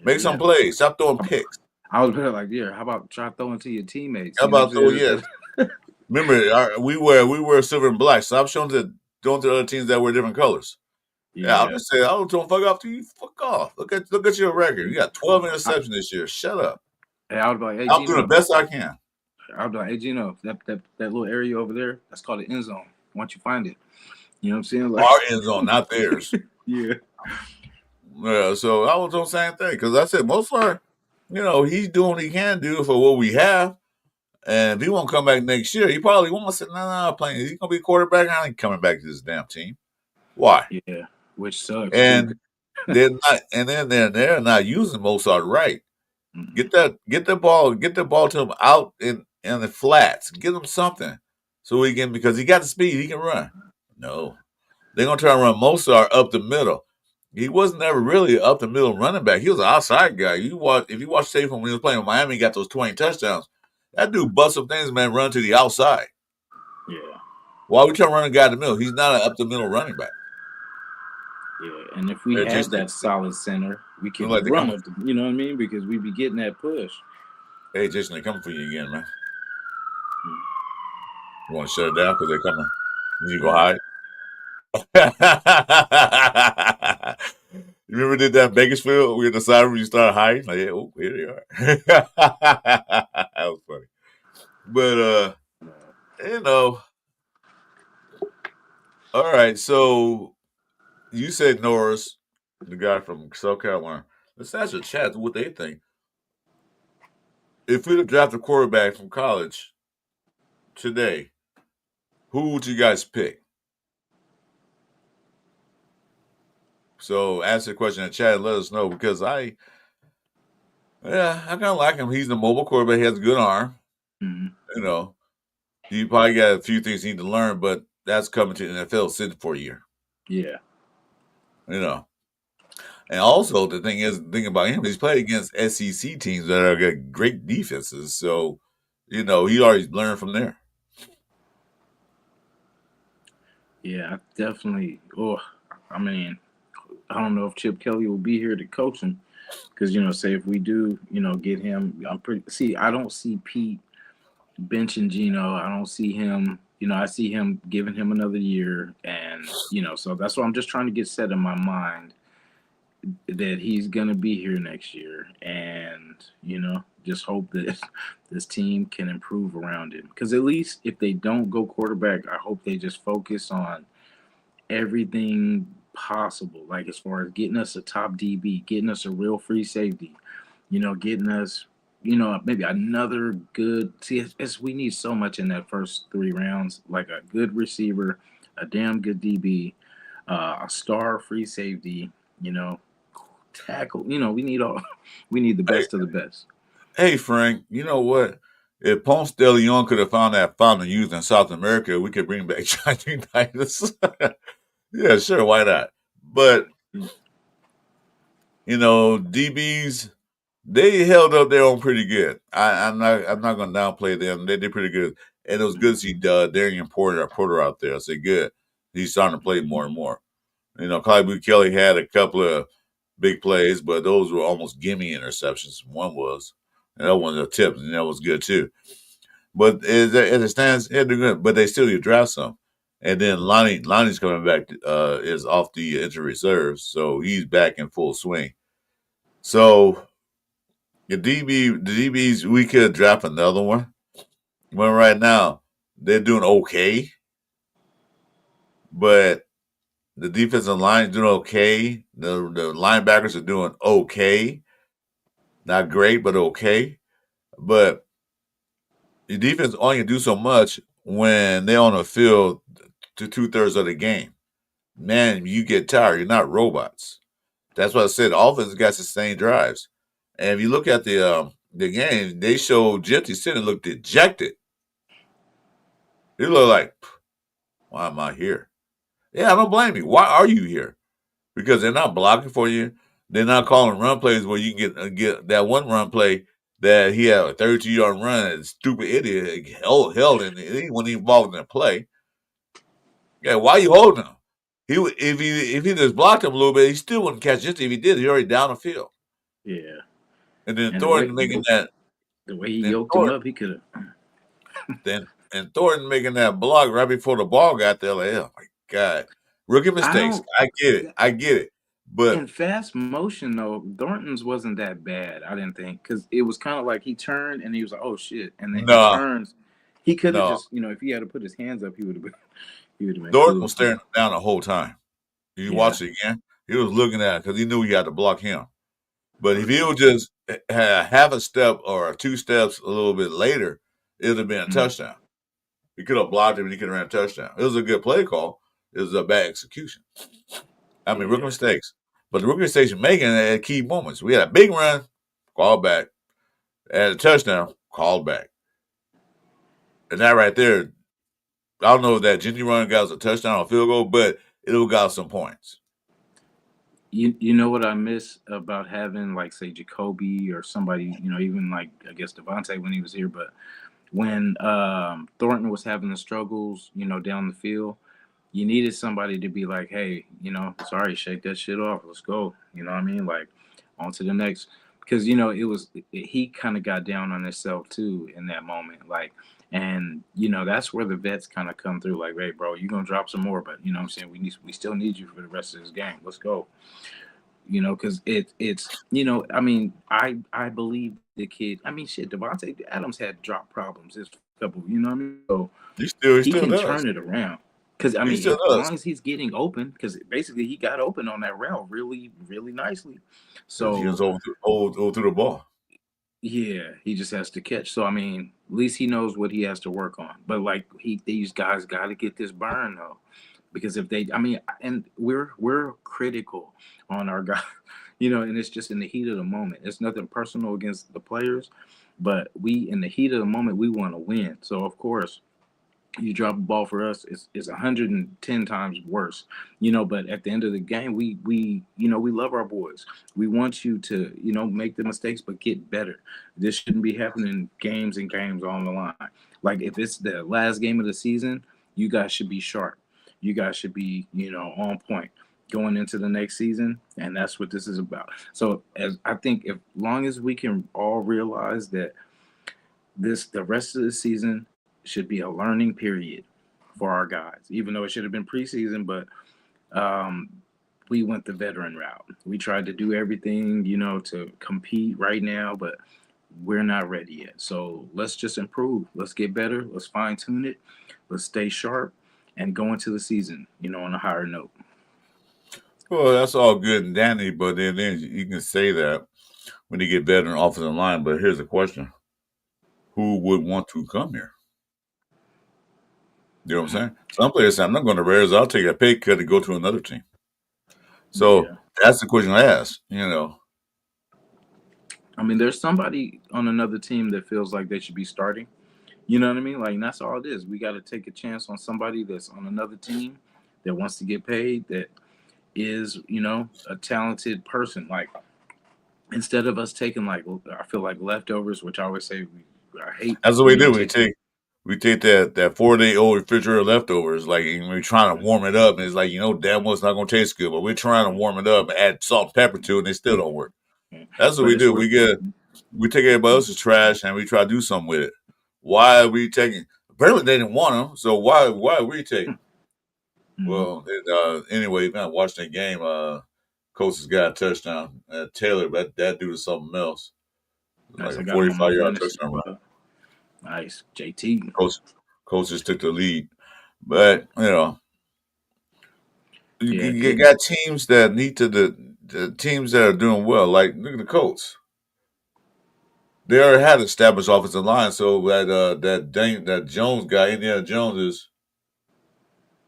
[SPEAKER 2] Make
[SPEAKER 3] Yeah.
[SPEAKER 2] some plays. Stop throwing picks.
[SPEAKER 3] I was better like, yeah, how about try throwing to your teammates?
[SPEAKER 2] How
[SPEAKER 3] You know what
[SPEAKER 2] about throw
[SPEAKER 3] I'm
[SPEAKER 2] yeah.
[SPEAKER 3] saying?
[SPEAKER 2] Remember, we wear silver and black. Stop showing to going to other teams that wear different colors. Yeah, I'll
[SPEAKER 3] Yeah.
[SPEAKER 2] just say I was throwing fuck off to you. Fuck off. Look at your record. You got 12 interceptions this year. Shut up.
[SPEAKER 3] I would be like, hey
[SPEAKER 2] I'm doing the
[SPEAKER 3] Gino,
[SPEAKER 2] best I can.
[SPEAKER 3] I'd be like, hey Gino, that little area over there, that's called the end zone. Why don't you find it? You know what I'm saying? Like,
[SPEAKER 2] Our end zone, not theirs.
[SPEAKER 3] yeah,
[SPEAKER 2] Yeah, so I was doing the same thing because I said most part, he's doing what he can do for what we have. And if he won't come back next year, he probably won't say, no, playing. He's gonna be a quarterback. I ain't coming back to this damn team. Why?
[SPEAKER 3] yeah, which sucks too.
[SPEAKER 2] And they're not, and then they're not using Mozart right.
[SPEAKER 3] Mm,
[SPEAKER 2] Get the ball to him out in the flats. Get him something so he can because he got the speed, he can run. No, they're gonna try to run Mozart up the middle. He wasn't ever really up the middle running back. He was an outside guy. If you watch tape from when he was playing with Miami, he got those 20 touchdowns. That dude bust some things, man, run to the outside.
[SPEAKER 3] yeah,
[SPEAKER 2] Why we trying to run a guy in the middle? He's not an up the middle running back.
[SPEAKER 3] yeah. And if we
[SPEAKER 2] They're
[SPEAKER 3] had
[SPEAKER 2] just
[SPEAKER 3] that solid center, we
[SPEAKER 2] look
[SPEAKER 3] can
[SPEAKER 2] like they're
[SPEAKER 3] run
[SPEAKER 2] coming.
[SPEAKER 3] up. You know what I mean? Because we be getting that push.
[SPEAKER 2] Hey, Jason, they're coming for you again, man. You want to shut it down because they're coming? You go
[SPEAKER 3] Mm.
[SPEAKER 2] hide. You remember did that in Bakersfield? We in the side room, you started hiding. Like, yeah, oh, here they are. That was funny. But you know, all right. So you said Norris, the guy from South Carolina. Let's ask the chat what they think. if we'd have drafted a quarterback from college today, who would you guys pick? So answer the question in the chat and let us know because I kind of like him. He's the mobile quarterback. He has a good arm.
[SPEAKER 3] Mm-hmm.
[SPEAKER 2] You know, you probably got a few things you need to learn, but that's coming to the NFL sitting for a year.
[SPEAKER 3] Yeah.
[SPEAKER 2] You know, and also the thing about him, he's played against SEC teams that are got great defenses. So, he already learned from there.
[SPEAKER 3] Yeah, I definitely. Oh, I mean, I don't know if Chip Kelly will be here to coach him because say if we do, get him. I'm pretty. See, I don't see Pete benching Geno. I don't see him. I see him giving him another year, and so that's why I'm just trying to get set in my mind that he's gonna be here next year, and just hope that this team can improve around him. Because at least if they don't go quarterback, I hope they just focus on everything possible, like as far as getting us a top DB, getting us a real free safety, getting us, maybe another good. See, we need so much in that first 3 rounds, like a good receiver, a damn good DB, a star free safety, tackle. We need we need the best of the best.
[SPEAKER 2] Hey, Frank, you know what? If Ponce de Leon could have found that fountain of youth in South America, we could bring back Johnny Unitas. Yeah, sure, why not? But DBs, they held up their own pretty good. I'm not going to downplay them. They did pretty good, and it was good to see Darian Porter out there. I said, good. He's starting to play more and more. Clyde Kelly had a couple of big plays, but those were almost gimme interceptions. One was, and that one was a tip, and that was good too. But as it stands, yeah, they're good. But they still you draft some, and then Lonnie's coming back. Is off the injury reserve, so he's back in full swing. So the DBs, we could draft another one. But right now they're doing okay, but the defensive line is doing okay. The linebackers are doing okay. Not great, but okay. But the defense only can do so much when they're on the field to 2/3 of the game. Man, you get tired. You're not robots. That's what I said. The offense got sustained drives. And if you look at the game, they showed Jesse Center looked dejected. He looked like, why am I here? Yeah, I don't blame you. Why are you here? Because they're not blocking for you. They're not calling run plays where you can get that one run play that he had a 32-yard run and stupid idiot held and he wasn't even involved in the play. Yeah, why are you holding him? If he just blocked him a little bit, he still wouldn't catch it. If he did, he already down the field.
[SPEAKER 3] Yeah.
[SPEAKER 2] And then Thornton making that.
[SPEAKER 3] The way he yoked him up, he could
[SPEAKER 2] have. And Thornton making that block right before the ball got there. Like, oh my God. Rookie mistakes. I get it. But
[SPEAKER 3] in fast motion, though, Thornton's wasn't that bad, I didn't think. Because it was kind of like he turned and he was like, oh, shit. And then he turns. He could have just, if he had to put his hands up, he would have been.
[SPEAKER 2] Thornton was staring him down the whole time. You watch it again. He was looking at it because he knew he had to block him. But if he would just have half a step or 2 steps a little bit later, it would have been a touchdown. He could have blocked him and he could have ran a touchdown. It was a good play call. It was a bad execution. I mean, rookie mistakes. But the rookie mistakes you're making at key moments. We had a big run, called back. Had a touchdown, called back. And that right there, I don't know if that Jenny run got us a touchdown or field goal, but it'll got some points.
[SPEAKER 3] You know what I miss about having, like, say, Jacoby or somebody, even like, I guess, Devontae when he was here, but when Thornton was having the struggles, down the field, you needed somebody to be like, hey, sorry, shake that shit off. Let's go. You know what I mean? Like, on to the next. Because, he kind of got down on himself, too, in that moment. Like, and, that's where the vets kind of come through. Like, hey, bro, you're going to drop some more. But, what I'm saying? We still need you for the rest of this game. Let's go. Because it's, I mean, I believe the kid. I mean, shit, Devontae Adams had drop problems. This couple, you know what I mean? So
[SPEAKER 2] he
[SPEAKER 3] can
[SPEAKER 2] does.
[SPEAKER 3] Turn it around. Because, I mean, as long as he's getting open, because basically he got open on that route really, really nicely. So
[SPEAKER 2] he was over through the ball.
[SPEAKER 3] Yeah, he just has to catch. So I mean, at least he knows what he has to work on. But like these guys got to get this burn though, because if they, I mean, and we're critical on our guy, and it's just in the heat of the moment. It's nothing personal against the players, but we in the heat of the moment we want to win. So of course you drop a ball for us, it's 110 times worse, but at the end of the game we love our boys. We want you to make the mistakes but get better. This shouldn't be happening games and games on the line. Like if it's the last game of the season, you guys should be sharp. You guys should be on point going into the next season, and that's what this is about. So as I think, if long as we can all realize that the rest of the season should be a learning period for our guys, even though it should have been preseason. But um, we went the veteran route. We tried to do everything, to compete right now, but we're not ready yet. So let's just improve. Let's get better. Let's fine tune it. Let's stay sharp and go into the season, on a higher note.
[SPEAKER 2] Well, that's all good and dandy, but then you can say that when you get better in offensive line. But here's the question: who would want to come here? You know what I'm saying? Some players say, "I'm not going to Raiders. I'll take a pay cut to go to another team." So
[SPEAKER 3] Yeah.
[SPEAKER 2] that's the question I ask.
[SPEAKER 3] I mean, there's somebody on another team that feels like they should be starting. You know what I mean? Like, that's all it is. We got to take a chance on somebody that's on another team that wants to get paid, that is, a talented person. Like, instead of us taking, like, I feel like leftovers, which I always say I hate,
[SPEAKER 2] That's what we do. We
[SPEAKER 3] taking.
[SPEAKER 2] take that 4 day old refrigerator leftovers, like, and we're trying to warm it up, and it's like, damn well it's not going to taste good, but we're trying to warm it up and add salt and pepper to it, and it still don't work. That's what
[SPEAKER 3] But
[SPEAKER 2] we
[SPEAKER 3] it's
[SPEAKER 2] do.
[SPEAKER 3] worth.
[SPEAKER 2] We take everybody else's trash and we try to do something with it. Why are we taking? Apparently they didn't want them, so why are we taking?
[SPEAKER 3] Mhm.
[SPEAKER 2] Well, anyway, man, watching that game, Coach has got a touchdown. Taylor, that dude is something else. Like
[SPEAKER 3] Nice. I
[SPEAKER 2] a
[SPEAKER 3] got him on my
[SPEAKER 2] 45-yard
[SPEAKER 3] fantasy
[SPEAKER 2] touchdown run.
[SPEAKER 3] squad. Nice. JT.
[SPEAKER 2] Coach, Coach just took the lead, but
[SPEAKER 3] Yeah,
[SPEAKER 2] you
[SPEAKER 3] getting.
[SPEAKER 2] got teams that need to the teams that are doing well. Like look at the Colts. They already had established offensive line, so that Jones guy, Indiana Jones, is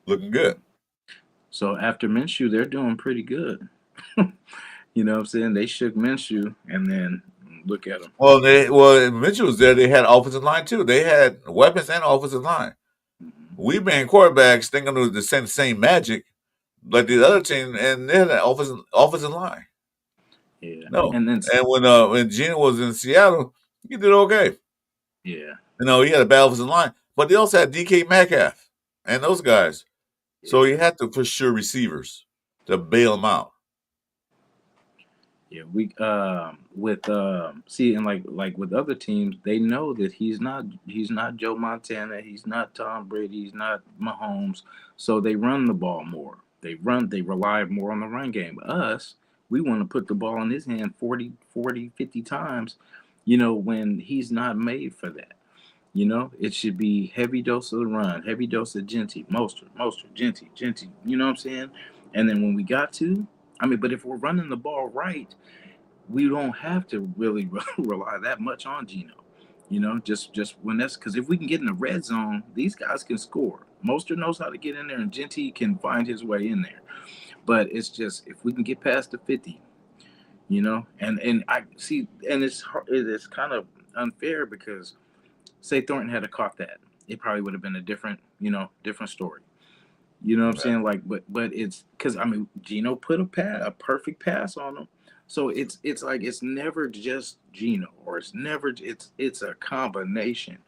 [SPEAKER 2] looking good.
[SPEAKER 3] So after Minshew, they're doing pretty good. You know what I'm saying? They shook Minshew, and then look at them.
[SPEAKER 2] Well, Mitchell was there. They had offensive line too. They had weapons and offensive line.
[SPEAKER 3] Hmm.
[SPEAKER 2] We being quarterbacks thinking it was the same magic like the other team, and they had an offensive line.
[SPEAKER 3] Yeah,
[SPEAKER 2] No,
[SPEAKER 3] and then
[SPEAKER 2] and when Geno was in Seattle, he did okay.
[SPEAKER 3] yeah,
[SPEAKER 2] He had a bad offensive line, but they also had DK Metcalf and those guys. So
[SPEAKER 3] yeah,
[SPEAKER 2] he had to for sure receivers to bail him out.
[SPEAKER 3] yeah. We with see, and like with other teams, they know that he's not Joe Montana, he's not Tom Brady, he's not Mahomes. So they run the ball more. They rely more on the run game. Us, we want to put the ball in his hand 50 times, when he's not made for that. It should be heavy dose of the run, heavy dose of Genty, Mostert, Genty. You know what I'm saying? And then when we got to, I mean, but if we're running the ball right, we don't have to really rely that much on Geno. Just when that's because if we can get in the red zone, these guys can score. Mostert knows how to get in there, and Genty can find his way in there. But it's just if we can get past the 50, and I see, and it's kind of unfair because say Thornton had to caught that, it probably would have been a different story. You know what I'm saying? Like, but it's because I mean, Geno put a perfect pass on him. So it's like it's never just Geno, or it's a combination.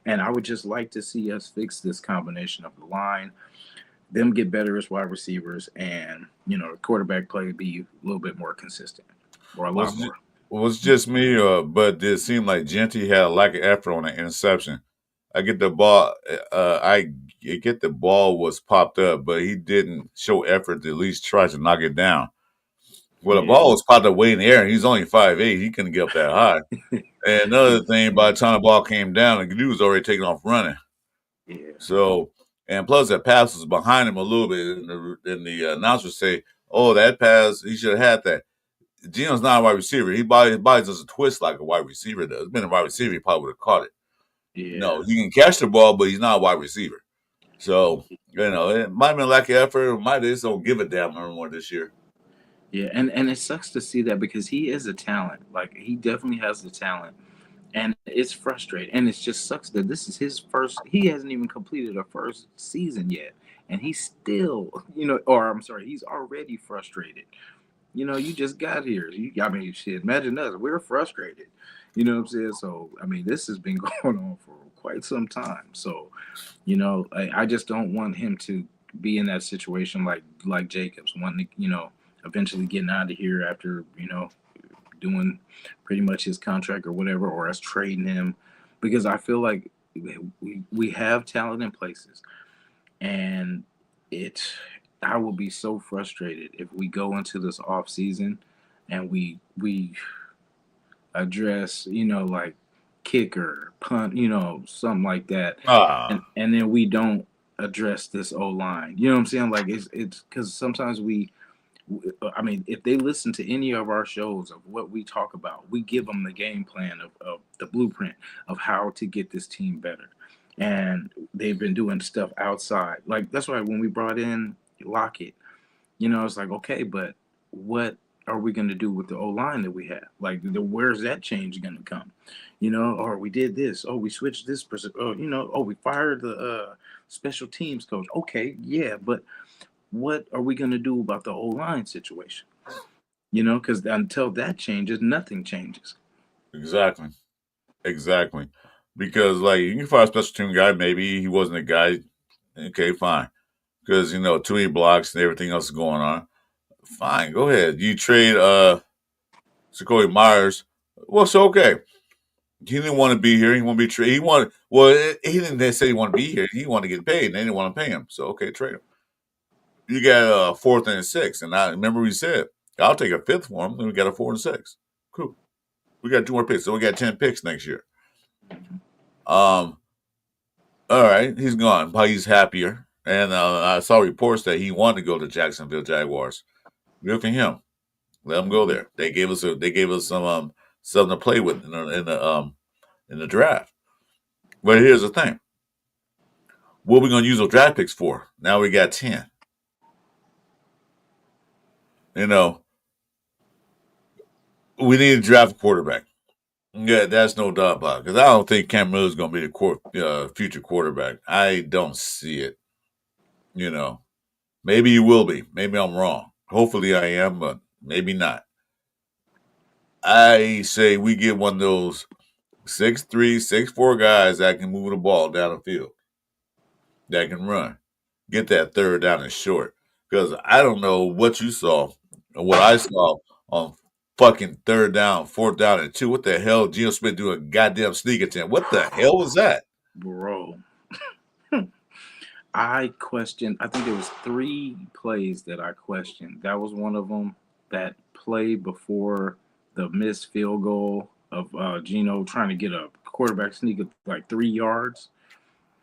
[SPEAKER 3] And I would just like to see us fix this combination of the line, them get better as wide receivers, and the quarterback play be a little bit more consistent, or a lot
[SPEAKER 2] Was it,
[SPEAKER 3] more.
[SPEAKER 2] was it just me, but did it seem like Genty had a lack of effort on the interception? I get the ball. I get the ball was popped up, but he didn't show effort to at least try to knock it down. Well, the
[SPEAKER 3] Yeah,
[SPEAKER 2] ball was popped up way in the air, and he's only 5'8". He couldn't get up that high. And another thing, by the time the ball came down, the dude was already taking off running.
[SPEAKER 3] yeah,
[SPEAKER 2] So, and plus that pass was behind him a little bit, and the announcer say, "Oh, that pass, he should have had that." Geno's not a wide receiver. His body doesn't twist like a wide receiver does. Been a wide receiver, he probably would have caught it.
[SPEAKER 3] Yeah.
[SPEAKER 2] No, he can catch the ball, but he's not a wide receiver. So, it might have been lack of effort. Might have just don't give a damn anymore this year.
[SPEAKER 3] Yeah, and it sucks to see that because he is a talent. Like he definitely has the talent, and it's frustrating. And it just sucks that this is his first. He hasn't even completed a first season yet, and he's still, or I'm sorry, he's already frustrated. You just got here. I mean, shit. Imagine us. We're frustrated. You know what I'm saying? So, I mean, this has been going on for quite some time. So, I just don't want him to be in that situation like Jacobs, wanting to, eventually getting out of here after, doing pretty much his contract or whatever, or us trading him, because I feel like we have talent in places, and I will be so frustrated if we go into this off season and we address, like kicker, punt, something like that,
[SPEAKER 2] Ah,
[SPEAKER 3] and then we don't address this O line. You know what I'm saying? Like it's because sometimes I mean, if they listen to any of our shows of what we talk about, we give them the game plan of the blueprint of how to get this team better. And they've been doing stuff outside. Like, that's why when we brought in Lockett, it's like, okay, but what are we going to do with the O line that we have? Like, where's that change going to come? Or we did this. Oh, we switched this person. Oh, we fired the special teams coach. Okay, yeah, but what are we going to do about the O-line situation? Because until that changes, nothing changes.
[SPEAKER 2] exactly. Exactly. Because, like, you can find a special team guy. Maybe he wasn't a guy. Okay, fine. Because, too many blocks and everything else is going on. Fine, go ahead. You trade Jacoby Myers. Well, so okay. He didn't want to be here. He want to be traded. He didn't say he wanted to be here. He wanted to get paid, and they didn't want to pay him. So, okay, trade him. You got a fourth and a sixth. And I remember we said, I'll take a fifth for him. Then we got a 4 and 6. Cool. We got 2 more picks. So we got 10 picks next year. All right, he's gone. But he's happier. And I saw reports that he wanted to go to Jacksonville Jaguars. Good for him. Let him go there. They gave us some something to play with in the draft. But here's the thing: what are we going to use those draft picks for? Now we got 10. We need to draft a quarterback. Yeah, that's no doubt about it. Because I don't think Cam Miller's going to be the future quarterback. I don't see it. Maybe he will be. Maybe I'm wrong. Hopefully I am, but maybe not. I say we get one of those 6'3", 6'4" guys that can move the ball down the field, that can run, get that third down and short. Because I don't know what you saw or what I saw on fucking third down, 4th down and 2. What the hell? Geno Smith doing a goddamn sneak attempt. What the hell was that?
[SPEAKER 3] Bro. I think there was 3 plays that I questioned. That was one of them. That play before the missed field goal of Geno trying to get a quarterback sneak of like 3 yards.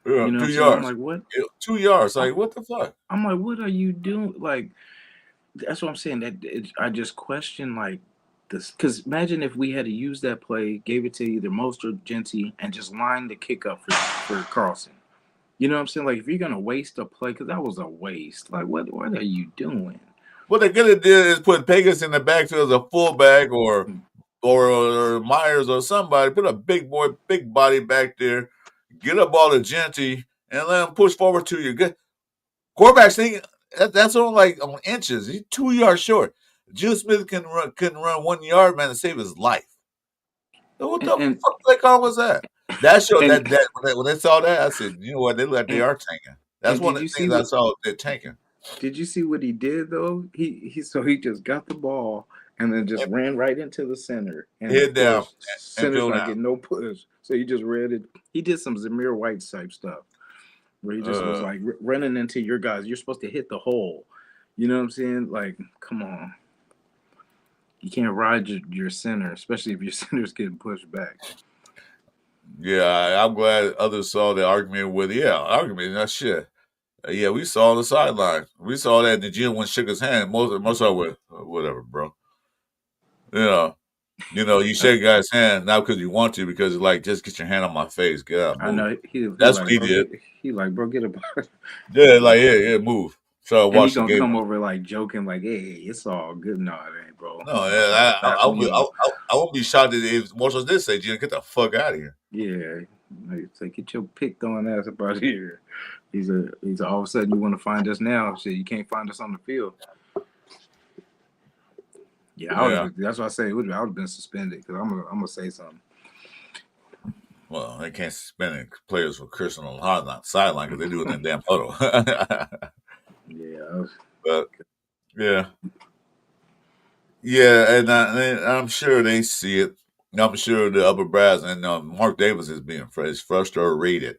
[SPEAKER 2] 2 yards.
[SPEAKER 3] I'm like, what?
[SPEAKER 2] 2 yards. Like, what the fuck?
[SPEAKER 3] I'm like, what are you doing? Like, that's what I'm saying. I just question like this, because imagine if we had to use that play, gave it to either Most or Genty, and just lined the kick up for Carlson. You know what I'm saying? Like, if you're gonna waste a play, because that was a waste. Like, what are you doing?
[SPEAKER 2] What they could have did is put Pegas in the backfield as a fullback or Myers or somebody. Put a big body back there. Get up all the Genty and let him push forward to you. Good quarterback sneak. That's only like on inches. He's 2 yards short. Geno Smith couldn't run 1 yard, man, to save his life. What the fuck call was that? That showed that when they saw that, I said, you know what? They are tanking. That's one of the things I saw. They're tanking.
[SPEAKER 3] Did you see what he did though? He just got the ball and then just ran right into the center and
[SPEAKER 2] hit down.
[SPEAKER 3] Center's not getting no push, so he just read it. He did some Zamir White type stuff where he just was like running into your guys. You're supposed to hit the hole. You know what I'm saying? Like, come on. You can't ride your center, especially if your center's getting pushed back.
[SPEAKER 2] Yeah, I'm glad others saw the argument with that shit. Yeah, we saw on the sideline. We saw that the Geno one shook his hand. Most of it, whatever, bro. You shake a guy's hand not because you want to, because it's like, just get your hand on my face, get out,
[SPEAKER 3] I
[SPEAKER 2] move.
[SPEAKER 3] know he
[SPEAKER 2] That's what
[SPEAKER 3] like,
[SPEAKER 2] he
[SPEAKER 3] bro,
[SPEAKER 2] did.
[SPEAKER 3] bro, get a
[SPEAKER 2] Yeah, like yeah, move. So I
[SPEAKER 3] and he
[SPEAKER 2] watched the
[SPEAKER 3] gonna
[SPEAKER 2] game.
[SPEAKER 3] come over like joking, like, hey, it's all good. No, it ain't, bro.
[SPEAKER 2] No,
[SPEAKER 3] I'm about to
[SPEAKER 2] yeah,
[SPEAKER 3] slap you.
[SPEAKER 2] I won't be shocked if Marshall did say, "Gina, get the fuck out of here."
[SPEAKER 3] Yeah, like, say, get your pick throwing ass up out here. He's all of a sudden you want to find us now. Shit, you can't find us on the field. Yeah, I would
[SPEAKER 2] Yeah.
[SPEAKER 3] have. That's why I say I would have been suspended because I'm gonna say something.
[SPEAKER 2] Well, they can't suspend players for cursing on the sideline because they do it in that damn huddle.
[SPEAKER 3] Yeah,
[SPEAKER 2] But yeah, yeah, and I'm sure they see it. I'm sure the upper brass and Mark Davis is frustrated.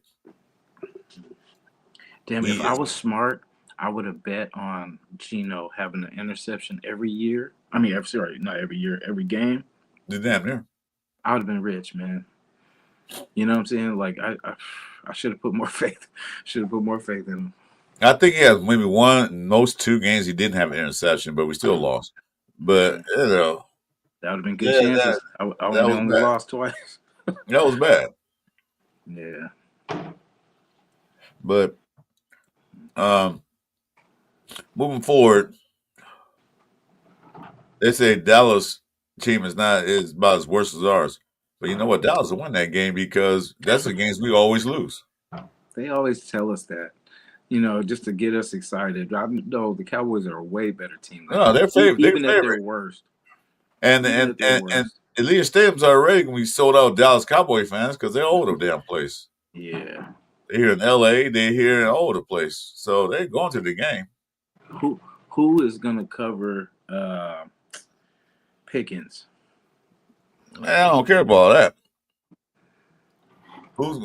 [SPEAKER 3] damn. If
[SPEAKER 2] He
[SPEAKER 3] I
[SPEAKER 2] is
[SPEAKER 3] was smart, I would have bet on Geno having an interception every year. I mean, sorry, not every year, every game.
[SPEAKER 2] damn near.
[SPEAKER 3] I would have been rich, man. You know what I'm saying? Like I should have put more faith. Should have put more faith in him.
[SPEAKER 2] I think he has maybe most 2 games he didn't have an interception, but we still lost. But
[SPEAKER 3] Yeah,
[SPEAKER 2] you know,
[SPEAKER 3] that would have been good
[SPEAKER 2] yeah,
[SPEAKER 3] chances. I would
[SPEAKER 2] that
[SPEAKER 3] have
[SPEAKER 2] was
[SPEAKER 3] only
[SPEAKER 2] bad.
[SPEAKER 3] lost twice.
[SPEAKER 2] That was bad.
[SPEAKER 3] Yeah.
[SPEAKER 2] But um, moving forward, they say Dallas team is about as worse as ours. But you know what? Dallas will win that game because that's the games we always lose.
[SPEAKER 3] They always tell us that, just to get us excited. I know the Cowboys are a way better team than
[SPEAKER 2] No,
[SPEAKER 3] us,
[SPEAKER 2] they're
[SPEAKER 3] even at their
[SPEAKER 2] favorite.
[SPEAKER 3] worst.
[SPEAKER 2] And
[SPEAKER 3] Even
[SPEAKER 2] and
[SPEAKER 3] at their
[SPEAKER 2] and, and
[SPEAKER 3] worst.
[SPEAKER 2] Allegiant Stadium's already going to be sold out Dallas Cowboy fans because they're all over the damn place.
[SPEAKER 3] Yeah.
[SPEAKER 2] They're here in L.A. They're here in all over the place. So they're going to the game.
[SPEAKER 3] Who is gonna cover Pickens?
[SPEAKER 2] I don't care about all that. Who's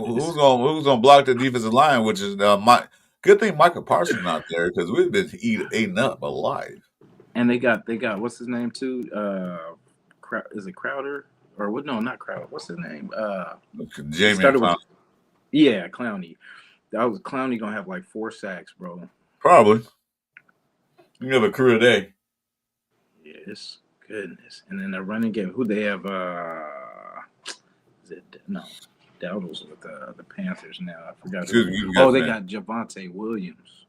[SPEAKER 2] gonna block the defensive line? Which is my good thing. Michael Parsons not there because we've been eaten up alive.
[SPEAKER 3] And they got what's his name too? Is it Crowder or what? No, not Crowder. What's his name? It
[SPEAKER 2] Jamie and
[SPEAKER 3] started
[SPEAKER 2] Clown
[SPEAKER 3] with Clowney. That was Clowney gonna have like 4 sacks, bro.
[SPEAKER 2] probably. You have a career day.
[SPEAKER 3] Yes, goodness. And then the running game. Who they have? Is it no? Dowdle's with the Panthers now. I forgot
[SPEAKER 2] Excuse
[SPEAKER 3] who.
[SPEAKER 2] me, you
[SPEAKER 3] Oh,
[SPEAKER 2] guys,
[SPEAKER 3] they
[SPEAKER 2] man.
[SPEAKER 3] got Javonte Williams.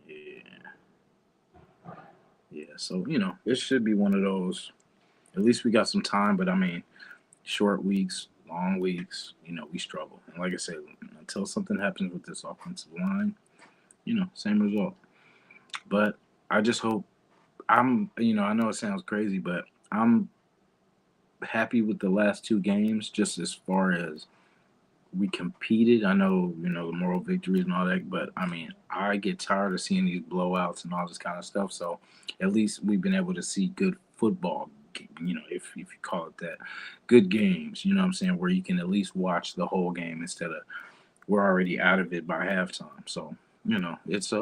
[SPEAKER 3] Yeah, yeah. So it should be one of those. At least we got some time, but I mean, short weeks, long weeks. We struggle. And like I said, until something happens with this offensive line, same result. But I just hope I know it sounds crazy, but I'm happy with the last 2 games, just as far as we competed. I know, the moral victories and all that, but I mean, I get tired of seeing these blowouts and all this kind of stuff. So at least we've been able to see good football, if you call it that, good games, you know what I'm saying, where you can at least watch the whole game instead of we're already out of it by halftime. So, it's as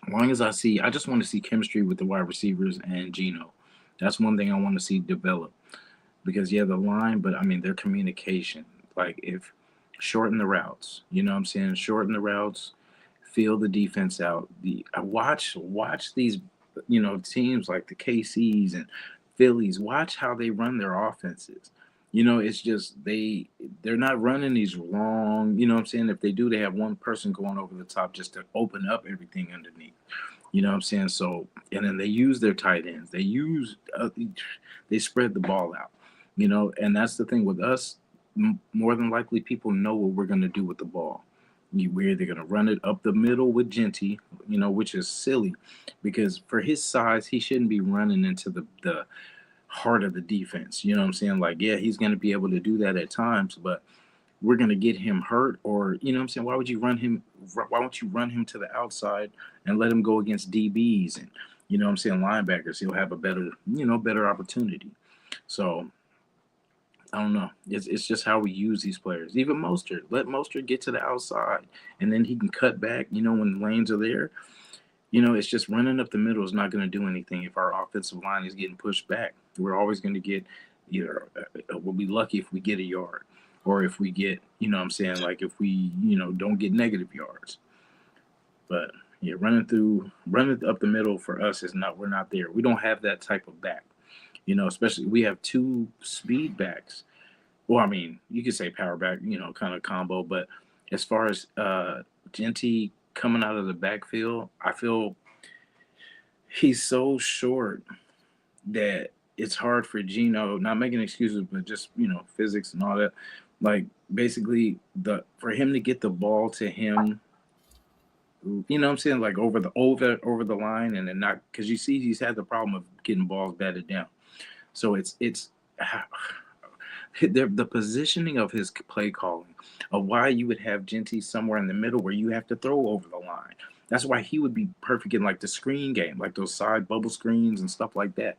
[SPEAKER 3] long as I just want to see chemistry with the wide receivers and Geno. That's one thing I want to see develop. Because the line, but I mean their communication. Like if shorten the routes, you know what I'm saying? Shorten the routes, feel the defense out. Watch these, teams like the KCs and Phillies. Watch how they run their offenses. It's just they're not running these long, you know what I'm saying? If they do, they have one person going over the top just to open up everything underneath. You know what I'm saying? So, and then they use their tight ends. They spread the ball out. And that's the thing with us. More than likely, people know what we're going to do with the ball. We're either going to run it up the middle with Genty, which is silly, because for his size, he shouldn't be running into the heart of the defense. You know what I'm saying? Like, yeah, he's going to be able to do that at times, but we're going to get him hurt, or you know what I'm saying? Why would you run him? Why don't you run him to the outside and let him go against DBs and you know what I'm saying, linebackers? He'll have a better opportunity. So I don't know. It's just how we use these players. Even Mostert, let Mostert get to the outside, and then he can cut back. When the lanes are there. It's just running up the middle is not going to do anything if our offensive line is getting pushed back. We're always going to get either we'll be lucky if we get a yard, or if we get, what I'm saying, like if we don't get negative yards. But Yeah, running up the middle for us is not. We're not there. We don't have that type of back. Especially we have two speed backs. Well, I mean, you could say power back, kind of combo. But as far as Genty coming out of the backfield, I feel he's so short that it's hard for Geno, not making excuses, but just physics and all that. Like basically, the for him to get the ball to him, what I'm saying, like over the line, and then not because you see he's had the problem of getting balls batted down. So it's the positioning of his play calling, of why you would have Genty somewhere in the middle where you have to throw over the line. That's why he would be perfect in like the screen game, like those side bubble screens and stuff like that.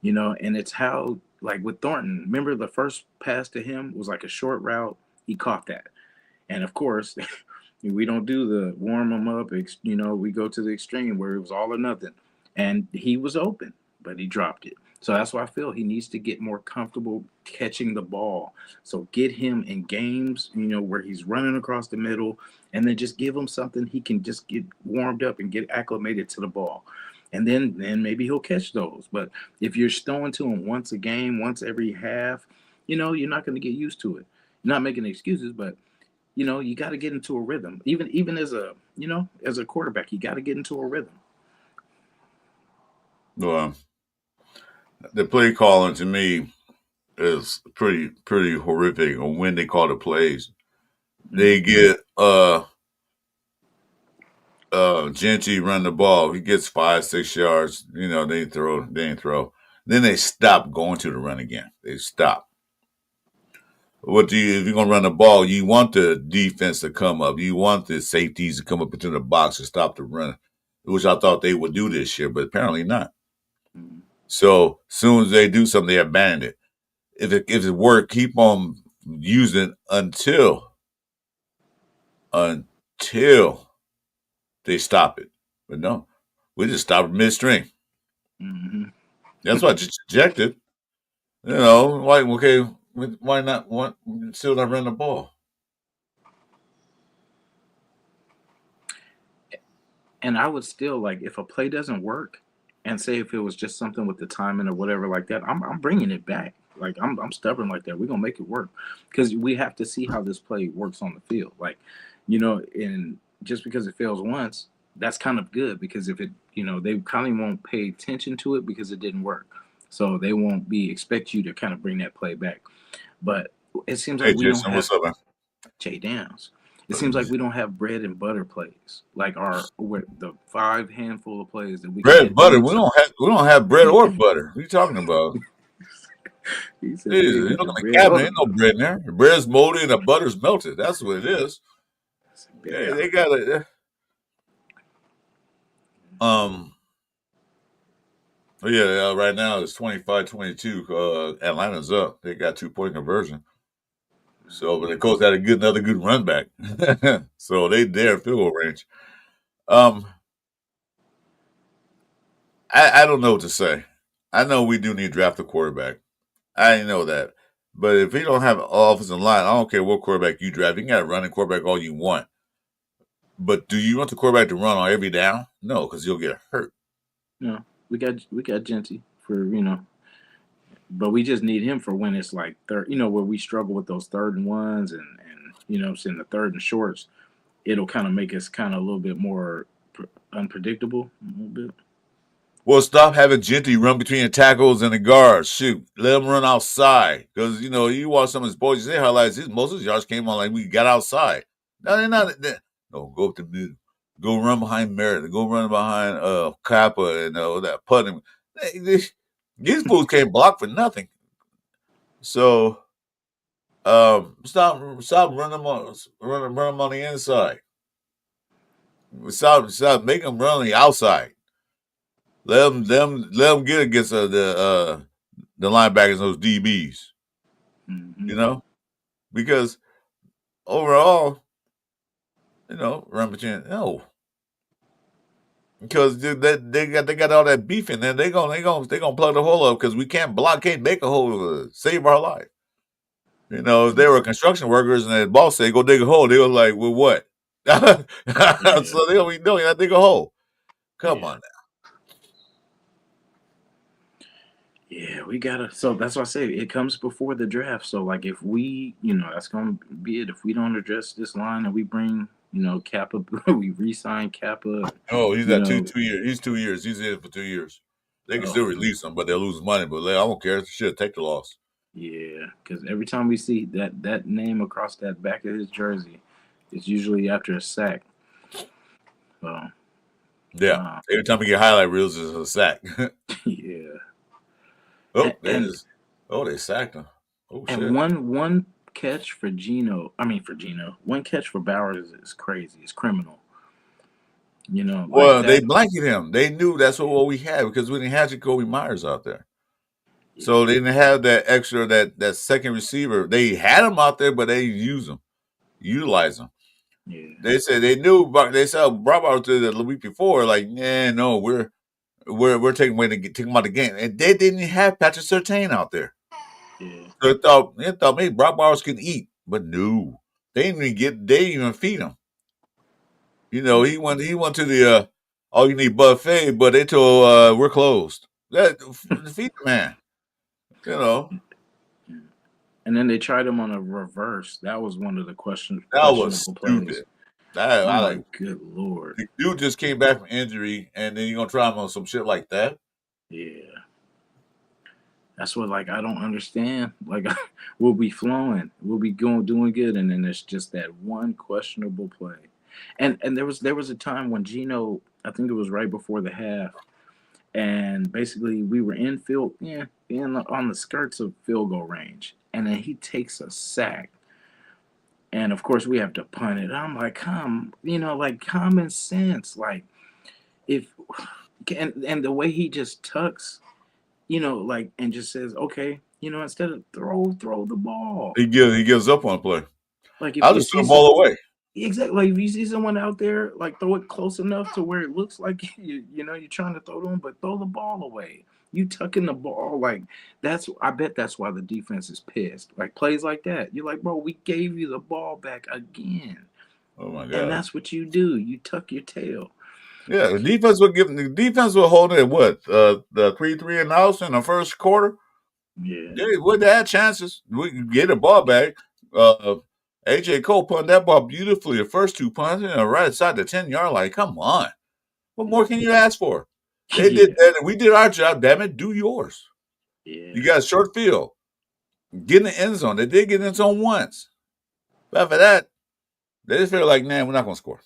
[SPEAKER 3] And it's how, like with Thornton, remember the first pass to him was like a short route. He caught that. And of course, we don't do the warm him up, we go to the extreme where it was all or nothing. And he was open, but he dropped it. So that's why I feel he needs to get more comfortable catching the ball. So get him in games, where he's running across the middle, and then just give him something he can just get warmed up and get acclimated to the ball. And then maybe he'll catch those. But if you're throwing to him once a game, once every half, you're not going to get used to it. You're not making excuses, but you got to get into a rhythm. Even as a quarterback, you got to get into a rhythm.
[SPEAKER 2] Well, the play calling to me is pretty horrific on when they call the plays. They get Genty run the ball. He gets 5-6 yards. They ain't throw. Then they stop going to the run again. They stop. If you're gonna run the ball, you want the defense to come up. You want the safeties to come up into the box and stop the run, which I thought they would do this year, but apparently not. So as soon as they do something, they abandon it. If it worked, keep on using it until they stop it. But no, we just stopped midstream.
[SPEAKER 3] Mm-hmm.
[SPEAKER 2] That's why I just ejected. Why not still not run the ball?
[SPEAKER 3] And I would still, like, if a play doesn't work, and say if it was just something with the timing or whatever like that, I'm bringing it back. Like I'm stubborn like that. We're gonna make it work because we have to see how this play works on the field. Like, and just because it fails once, that's kind of good because if it, they kind of won't pay attention to it because it didn't work, so they won't expect you to kind of bring that play back. But it seems like
[SPEAKER 2] Hey, Jason, what's up, man?
[SPEAKER 3] Jay Downs. It seems like we don't have bread and butter plays, like the 5 handful of plays that we
[SPEAKER 2] bread
[SPEAKER 3] and
[SPEAKER 2] butter. We don't have bread or butter. What are you talking about?
[SPEAKER 3] He said
[SPEAKER 2] You look in the cabinet, ain't no bread in there. The bread's moldy and the butter's melted. That's what it is. Yeah, they got it. Right now it's 25-22. Atlanta's up. They got 2-point conversion. So, but of course, had another good run back. So they dare field goal range. I don't know what to say. I know we do need to draft a quarterback. I know that. But if we don't have an offensive line, I don't care what quarterback you draft. You can have a running quarterback all you want. But do you want the quarterback to run on every down? No, because you'll get hurt.
[SPEAKER 3] No, we got Genty for but we just need him for when it's like third, where we struggle with those 3rd and 1s and saying the 3rd and shorts. It'll kind of make us kind of a little bit more unpredictable a little bit.
[SPEAKER 2] Well, stop having Genty run between the tackles and the guards. Shoot, let him run outside because you watch some of his boys. They highlights. Most of his yards came on like we got outside. No, they're not. No, go up the middle. Go run behind Merritt. Go run behind Kappa and that putting. These fools can't block for nothing. So, stop running them on the inside. Stop making them run on the outside. Let them get against the linebackers, those DBs.
[SPEAKER 3] Mm-hmm.
[SPEAKER 2] Because overall, run between because they got all that beef in there. They gonna plug the hole up because we can't make a hole save our life. If they were construction workers and the boss said go dig a hole, they were like, well, what? So
[SPEAKER 3] Yeah,
[SPEAKER 2] they don't be doing that. They go home. Come
[SPEAKER 3] yeah,
[SPEAKER 2] on
[SPEAKER 3] yeah. We gotta. So that's why I say it comes before the draft. So like, if we, that's gonna be it. If we don't address this line and we bring, Kappa, we re-sign Kappa.
[SPEAKER 2] now. Oh, he's
[SPEAKER 3] You
[SPEAKER 2] got
[SPEAKER 3] know,
[SPEAKER 2] 2 years. He's 2 years. He's in it for 2 years. They can still
[SPEAKER 3] oh
[SPEAKER 2] release him, but they'll lose money. But I don't care. Shit, take the loss.
[SPEAKER 3] yeah, because every time we see that name across that back of his jersey, it's usually after a sack. So,
[SPEAKER 2] Yeah.
[SPEAKER 3] uh,
[SPEAKER 2] Every time we get highlight reels, it's a sack.
[SPEAKER 3] yeah,
[SPEAKER 2] Oh,
[SPEAKER 3] and,
[SPEAKER 2] they
[SPEAKER 3] and
[SPEAKER 2] just they sacked him. Oh
[SPEAKER 3] and
[SPEAKER 2] shit.
[SPEAKER 3] one catch for Geno. I mean for Geno. One catch for Bowers is crazy. It's criminal. Like
[SPEAKER 2] Well, they
[SPEAKER 3] that.
[SPEAKER 2] blanketed him. They knew that's what we had because we didn't have Jacoby Myers out there. So
[SPEAKER 3] Yeah,
[SPEAKER 2] they didn't have that extra that second receiver. They had him out there, but they didn't use him, utilize him.
[SPEAKER 3] yeah,
[SPEAKER 2] They said they knew. They said Bravo to the week before, like, yeah, no, we're taking away taking him out the game, and they didn't have Patrick Surtain out there.
[SPEAKER 3] yeah,
[SPEAKER 2] So they thought maybe Brock Bowers can eat, but no, they didn't even feed him. He went to the all you need buffet, but they told we're closed. That feed the man. You know
[SPEAKER 3] yeah. And then they tried him on a reverse. That was one of the
[SPEAKER 2] that was
[SPEAKER 3] questionable plays.
[SPEAKER 2] stupid. That
[SPEAKER 3] I'm
[SPEAKER 2] I
[SPEAKER 3] like,
[SPEAKER 2] like.
[SPEAKER 3] good lord.
[SPEAKER 2] The dude just came back from injury, and then you're gonna try him on some shit like that.
[SPEAKER 3] Yeah. That's what like I don't understand. Like we'll be flowing, we'll be going doing good, and then there's just that one questionable play. And there was a time when Gino, I think it was right before the half, and basically we were in field, yeah, in on the skirts of field goal range, and then he takes a sack, and of course we have to punt it. I'm like, like common sense, like if and the way he just tucks, like and just says, okay, instead of throw the ball.
[SPEAKER 2] He gives up on play.
[SPEAKER 3] Like if
[SPEAKER 2] I'll
[SPEAKER 3] you
[SPEAKER 2] just
[SPEAKER 3] see
[SPEAKER 2] throw the ball away.
[SPEAKER 3] exactly, like if you see someone out there, like throw it close enough to where it looks like you're trying to throw to them, but throw the ball away. You tucking the ball, like I bet that's why the defense is pissed. Like plays like that, you're like, bro, we gave you the ball back again,
[SPEAKER 2] Oh my
[SPEAKER 3] and
[SPEAKER 2] god.
[SPEAKER 3] that's what you do. You tuck your tail.
[SPEAKER 2] Yeah, the defense will hold it. What the 3-3 and house in the first quarter?
[SPEAKER 3] Yeah,
[SPEAKER 2] They would have had chances. We could get the ball back. Uh, AJ Cole punted that ball beautifully. The first two punts, right inside the 10-yard line. Come on, what more can you ask for? They did
[SPEAKER 3] yeah,
[SPEAKER 2] that, and we did our job. Damn it, do yours. You
[SPEAKER 3] yeah.
[SPEAKER 2] got a short field. Get in the end zone. They did get in the end zone once. But after that, they just feel like, man, we're not going to score.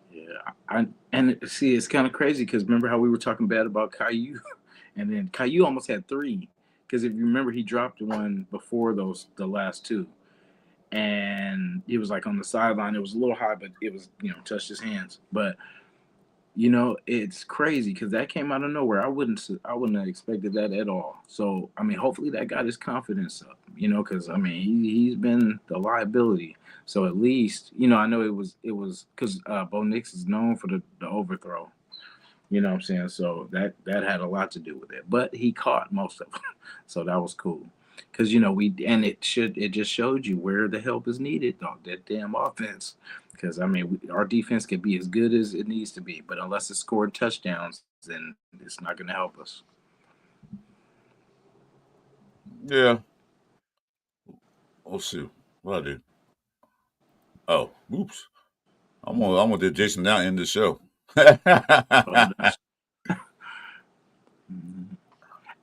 [SPEAKER 3] Yeah, and see, it's kind of crazy because remember how we were talking bad about Caillou, and then Caillou almost had three. Because if you remember, he dropped one before the last two, and he was like on the sideline. It was a little high, but it was touched his hands. But it's crazy because that came out of nowhere. I wouldn't have expected that at all. So I mean, hopefully that got his confidence up. Because I mean he's been the liability. So at least I know it was because Bo Nix is known for the overthrow. You know what I'm saying? So that had a lot to do with it. But he caught most of them, so that was cool. Because it just showed you where the help is needed, dog. That damn offense. Because I mean, our defense can be as good as it needs to be, but unless it's scored touchdowns, then it's not going to help us.
[SPEAKER 2] Yeah. We'll see. What I do? Oh, oops. I'm gonna do Jason now end the show.
[SPEAKER 3] Oh, that's,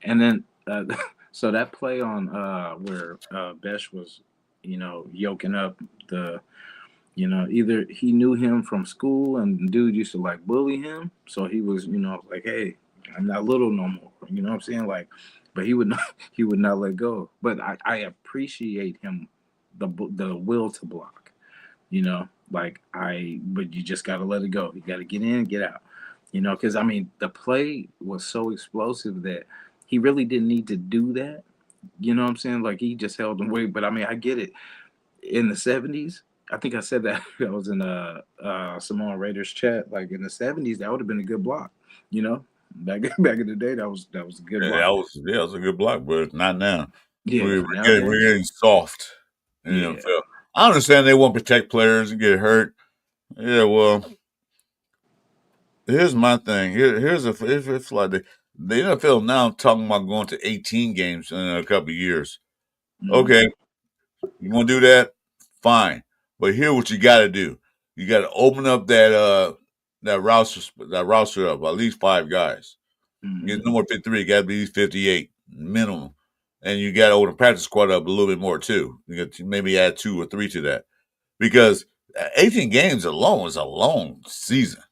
[SPEAKER 3] and then so that play on where Besh was, yoking up the either he knew him from school and the dude used to like bully him. So he was, like, hey, I'm not little no more. You know what I'm saying? Like, but he would not he would not let go. But I appreciate him the will to block, like but you just gotta let it go. You gotta get in, get out. Because I mean the play was so explosive that he really didn't need to do that. You know what I'm saying? Like he just held him way, but I mean I get it in the 70s. I think I said that I was in a Samoan Raiders chat. Like in the 70s, that would have been a good block. Back in the day, that was a good
[SPEAKER 2] Yeah,
[SPEAKER 3] block.
[SPEAKER 2] that was a good block, but not now.
[SPEAKER 3] Yeah,
[SPEAKER 2] We're
[SPEAKER 3] nowadays,
[SPEAKER 2] getting soft in the
[SPEAKER 3] yeah,
[SPEAKER 2] NFL. I understand they want to protect players and get hurt. Yeah, well, here's my thing. Here's if like the NFL now talking about going to 18 games in a couple of years. Okay, you want to do that? Fine, but here's what you got to do. You got to open up that roster up at least 5 guys. Get no more 53. Got to be 58 minimum, and you got to open the practice squad up a little bit more too. You got to maybe add 2 or 3 to that because 18 games alone is a long season.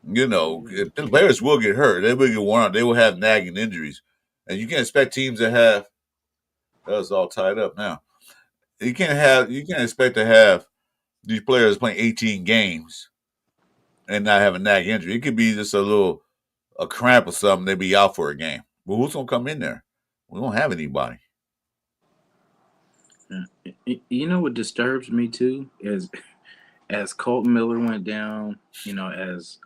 [SPEAKER 2] You know, the players will get hurt. They will get worn out. They will have nagging injuries, and you can't expect teams to have. That's all tied up now. You can't expect to have these players playing 18 games and not have a nag injury. It could be just a cramp or something. They be out for a game. But who's gonna come in there? We don't have anybody.
[SPEAKER 3] You know what disturbs me too is as Colton Miller went down, as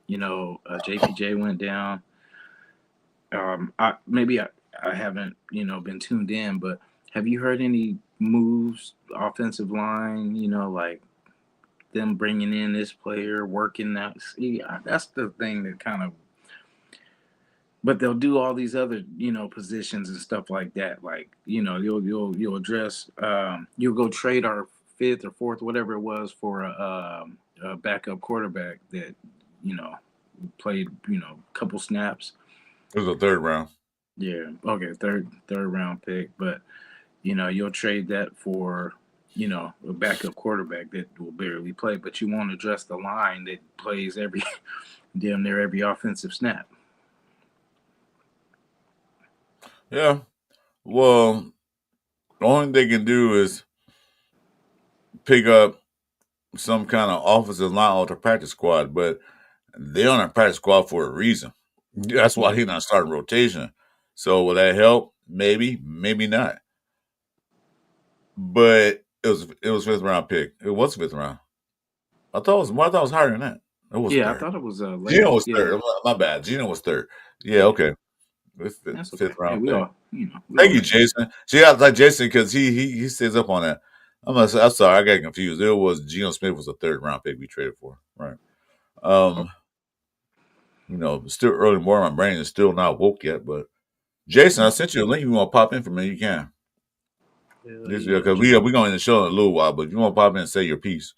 [SPEAKER 3] JPJ went down. I haven't been tuned in, but have you heard any moves offensive line? Like them bringing in this player, working that. See, that's the thing that kind of. But they'll do all these other positions and stuff like that. Like you'll address you'll go trade our fifth or fourth whatever it was for a backup quarterback that played a couple snaps.
[SPEAKER 2] It was a third round.
[SPEAKER 3] Yeah. Okay. Third round pick, but you'll trade that for a backup quarterback that will barely play, but you won't address the line that plays every damn near every offensive snap.
[SPEAKER 2] Yeah. Well, the only thing they can do is pick up some kind of offensive line off the practice squad, but they're on a practice squad for a reason. That's why he's not starting rotation. So will that help? Maybe, maybe not. But it was fifth round pick. It was fifth round. I thought it was higher than that. It was
[SPEAKER 3] Yeah,
[SPEAKER 2] third.
[SPEAKER 3] I thought it was late.
[SPEAKER 2] Geno was
[SPEAKER 3] Yeah.
[SPEAKER 2] third. My bad. Geno was third. Yeah, okay.
[SPEAKER 3] That's okay.
[SPEAKER 2] Fifth round
[SPEAKER 3] we
[SPEAKER 2] pick.
[SPEAKER 3] all,
[SPEAKER 2] Thank you, Jason. See, I like Jason because he stays up on that. I'm sorry, I got confused. It was Geno Smith was a third round pick we traded for. Right. Still early morning. My brain is still not woke yet. But Jason, I sent you a link. If you want to pop in for me, you can. Because we're going to show in a little while, but if you want to pop in and say your piece.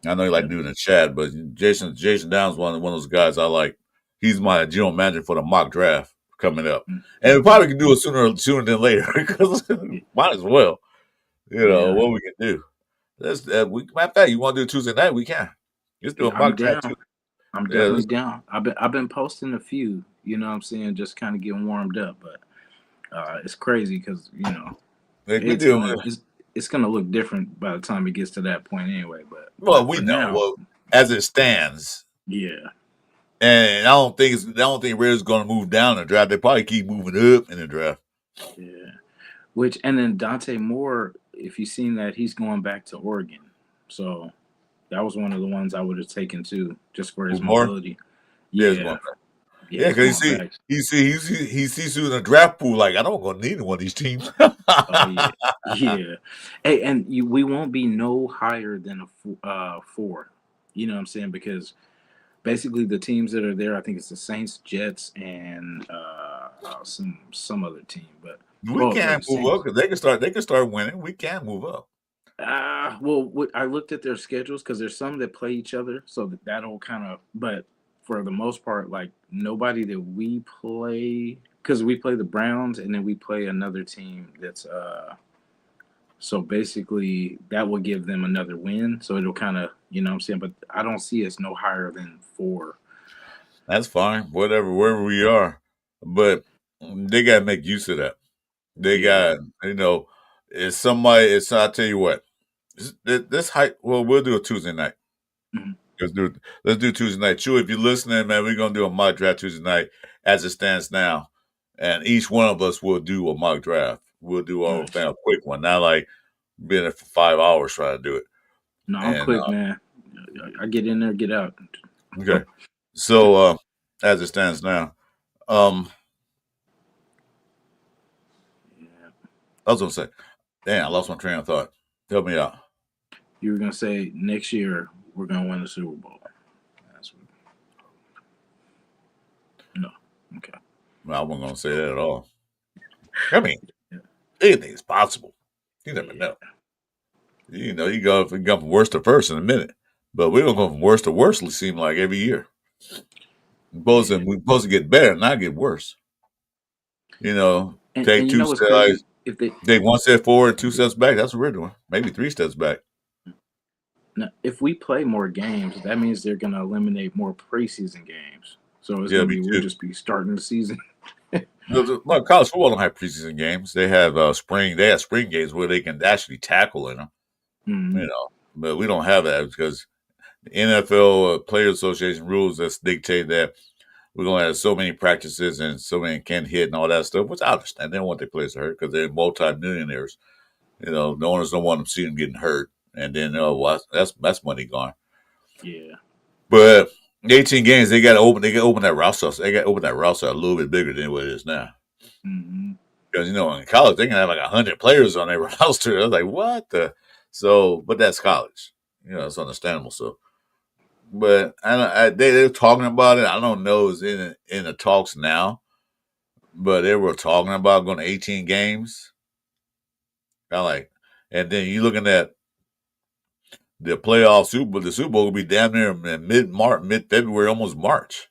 [SPEAKER 2] I know you like doing the chat, but Jason Downs one of those guys I like. He's my general manager for the mock draft coming up, and we probably can do it sooner than later because might as well. What we can do. Matter of fact, you want to do Tuesday night? We can. Let's do a mock draft too.
[SPEAKER 3] I'm definitely down. I've been posting a few. You know what I'm saying? Just kind of getting warmed up, but it's crazy because it's gonna look different by the time it gets to that point anyway. But
[SPEAKER 2] we know.
[SPEAKER 3] Now,
[SPEAKER 2] well, as it stands,
[SPEAKER 3] yeah.
[SPEAKER 2] And I don't think Raiders going to move down in the draft. They probably keep moving up in the draft.
[SPEAKER 3] Yeah. And then Dante Moore, if you've seen that, he's going back to Oregon. So that was one of the ones I would have taken too, just for his mobility.
[SPEAKER 2] Yeah, because he sees you in the draft pool. Like I don't gonna need one of these teams.
[SPEAKER 3] Yeah. Hey, and we won't be no higher than a 4. You know what I'm saying? Because basically the teams that are there, I think it's the Saints, Jets, and some other team. But
[SPEAKER 2] we can't move up because they can start winning. We can move up.
[SPEAKER 3] I looked at their schedules because there's some that play each other, so that'll kind of. But for the most part, like nobody that we play, because we play the Browns and then we play another team that's So basically, that will give them another win. So it'll kind of, what I'm saying. But I don't see us no higher than 4.
[SPEAKER 2] That's fine. Wherever we are, but they got to make use of that. They got, it's somebody. I'll tell you what. This height. Well, we'll do a Tuesday night.
[SPEAKER 3] Mm-hmm.
[SPEAKER 2] Let's do Tuesday night. Chew, if you're listening, man, we're gonna do a mock draft Tuesday night as it stands now, and each one of us will do a mock draft. We'll do our thing, a quick one, not like being there for 5 hours trying to do it.
[SPEAKER 3] No, I'm quick, man. I get in there, get out.
[SPEAKER 2] Okay. So as it stands now, I was gonna say, damn, I lost my train of thought. Help me out.
[SPEAKER 3] You were gonna say next year we're gonna win the Super Bowl. That's what. No. Okay.
[SPEAKER 2] Well, I wasn't gonna say that at all. I mean,
[SPEAKER 3] Yeah.
[SPEAKER 2] anything is possible. You never
[SPEAKER 3] Yeah.
[SPEAKER 2] know. You go from worst to first in a minute, but we don't go from worst to worst. It seems like every year.
[SPEAKER 3] Yeah.
[SPEAKER 2] We're supposed to get better, not get worse.
[SPEAKER 3] And
[SPEAKER 2] Take
[SPEAKER 3] you
[SPEAKER 2] two
[SPEAKER 3] know what's
[SPEAKER 2] steps,
[SPEAKER 3] crazy? If they
[SPEAKER 2] take one step forward, two steps back. That's what we're doing. Maybe three steps back.
[SPEAKER 3] now, if we play more games, that means they're gonna eliminate more preseason games. So it's
[SPEAKER 2] Yeah,
[SPEAKER 3] gonna
[SPEAKER 2] me
[SPEAKER 3] be we'll
[SPEAKER 2] too.
[SPEAKER 3] just be starting the season.
[SPEAKER 2] Well, college football don't have preseason games. They have spring. They have spring games where they can actually tackle in them.
[SPEAKER 3] Mm-hmm.
[SPEAKER 2] But we don't have that because the NFL Players Association rules that dictate that we're going to have so many practices and so many can hit and all that stuff, which I understand. They don't want their players to hurt because they're multi-millionaires. The owners don't want them seeing them getting hurt. And then, well, that's money gone.
[SPEAKER 3] Yeah.
[SPEAKER 2] But 18 games, they got to open. They got to open that roster. They got to open that roster a little bit bigger than what it is now.
[SPEAKER 3] Mm-hmm.
[SPEAKER 2] Because in college they can have like 100 players on their roster. I was like, what the? So, but that's college. It's understandable. So, but they're talking about it. I don't know if it's in the talks now, but they were talking about going to 18 games. I like, and then you looking at the playoff Super Bowl. The Super Bowl will be down there in mid-March, mid-February, almost March.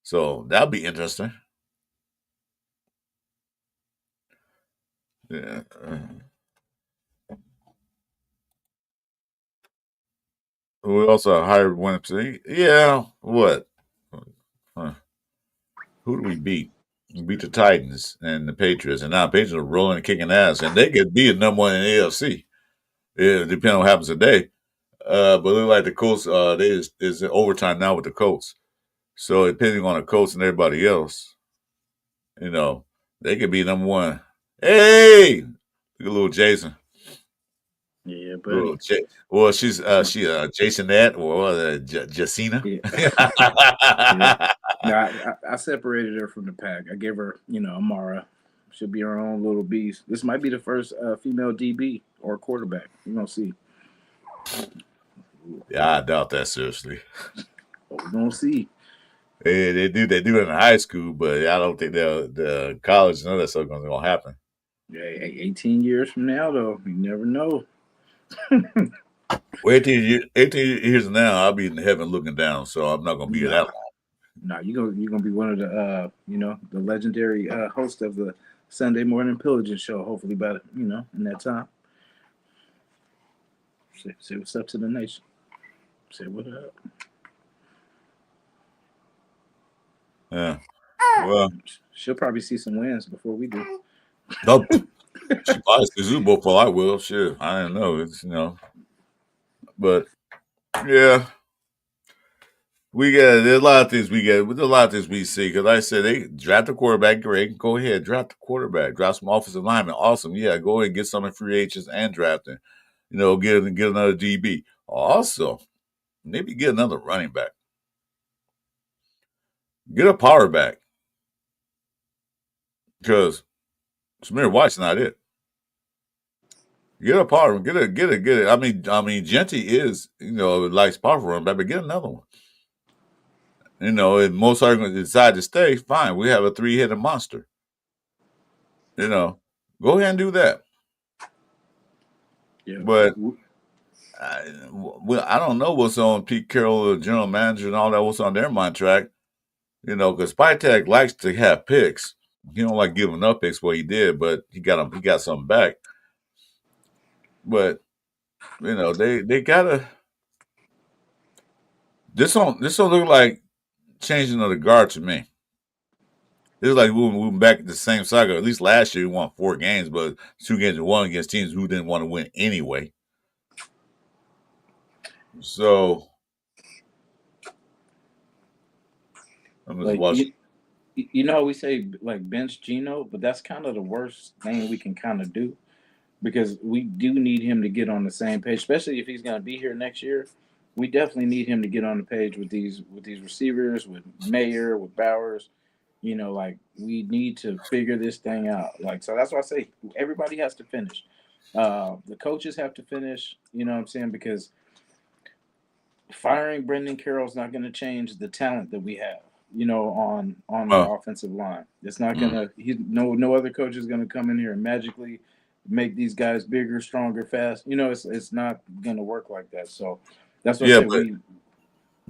[SPEAKER 2] So that'll be interesting. Yeah. We also hired one. Yeah, what? Huh. Who do we beat? We beat the Titans and the Patriots, and now the Patriots are rolling and kicking ass, and they could be a number one in the AFC. It depends on what happens today. But it look like the Colts, they is in overtime now with the Colts. So depending on the Colts and everybody else, you know, they could be number one. Hey, look at little Jason.
[SPEAKER 3] Yeah,
[SPEAKER 2] Little
[SPEAKER 3] buddy.
[SPEAKER 2] well, she Jason that or Jacina.
[SPEAKER 3] Yeah. Yeah. No, I separated her from the pack. I gave her, Amara. She'll be her own little beast. This might be the first female DB or quarterback. We're gonna see.
[SPEAKER 2] Yeah, I doubt that seriously.
[SPEAKER 3] We're gonna see.
[SPEAKER 2] They do it in high school, but I don't think the college none of that stuff gonna happen.
[SPEAKER 3] Yeah, 18 years from now, though, you never know.
[SPEAKER 2] Well, 18 years from now, I'll be in heaven looking down, so I'm not gonna be here that
[SPEAKER 3] Nah,
[SPEAKER 2] long.
[SPEAKER 3] nah, you're gonna be one of the the legendary host of the Sunday morning pillaging show. Hopefully, by in that time. Say what's up to the nation. Say what up.
[SPEAKER 2] Yeah. Well,
[SPEAKER 3] She'll probably see some wins before we do.
[SPEAKER 2] no, she probably the Super Bowl for I will. Shit, I don't know. But yeah, there's a lot of things we get. There's a lot of things we see because like I said they draft a quarterback. Great, go ahead, draft the quarterback. Draft some offensive linemen. Awesome. Yeah, go ahead and get some in free agents and drafting. Get another DB. Also, maybe get another running back. Get a power back because Samir White's not it. Get a power, get it. I mean, Genty is likes powerful run back, but get another one. If most are going to decide to stay, fine. We have a three-headed monster. Go ahead and do that.
[SPEAKER 3] Yeah.
[SPEAKER 2] But I don't know what's on Pete Carroll, the general manager, and all that. What's on their mind track? Because Spytek likes to have picks. He don't like giving up picks. What he did, but he got something back. But they gotta. This don't look like changing of the guard to me. It's like we moving back the same cycle. At least last year we won 4 games, but 2 games we won against teams who didn't want to win anyway. So I'm just
[SPEAKER 3] Like
[SPEAKER 2] watching.
[SPEAKER 3] we say like bench Geno, but that's kind of the worst thing we can kind of do because we do need him to get on the same page, especially if he's going to be here next year. We definitely need him to get on the page with these receivers, with Mayer, with Bowers. Like we need to figure this thing out. Like so, that's why I say everybody has to finish. The coaches have to finish. You know what I'm saying? Because firing Brendan Carroll is not going to change the talent that we have. You know, on the
[SPEAKER 2] Uh,
[SPEAKER 3] offensive line, it's not
[SPEAKER 2] mm,
[SPEAKER 3] gonna. No other coach is gonna come in here and magically make these guys bigger, stronger, fast. You know, it's not gonna work like that. So that's what I
[SPEAKER 2] yeah,
[SPEAKER 3] said. We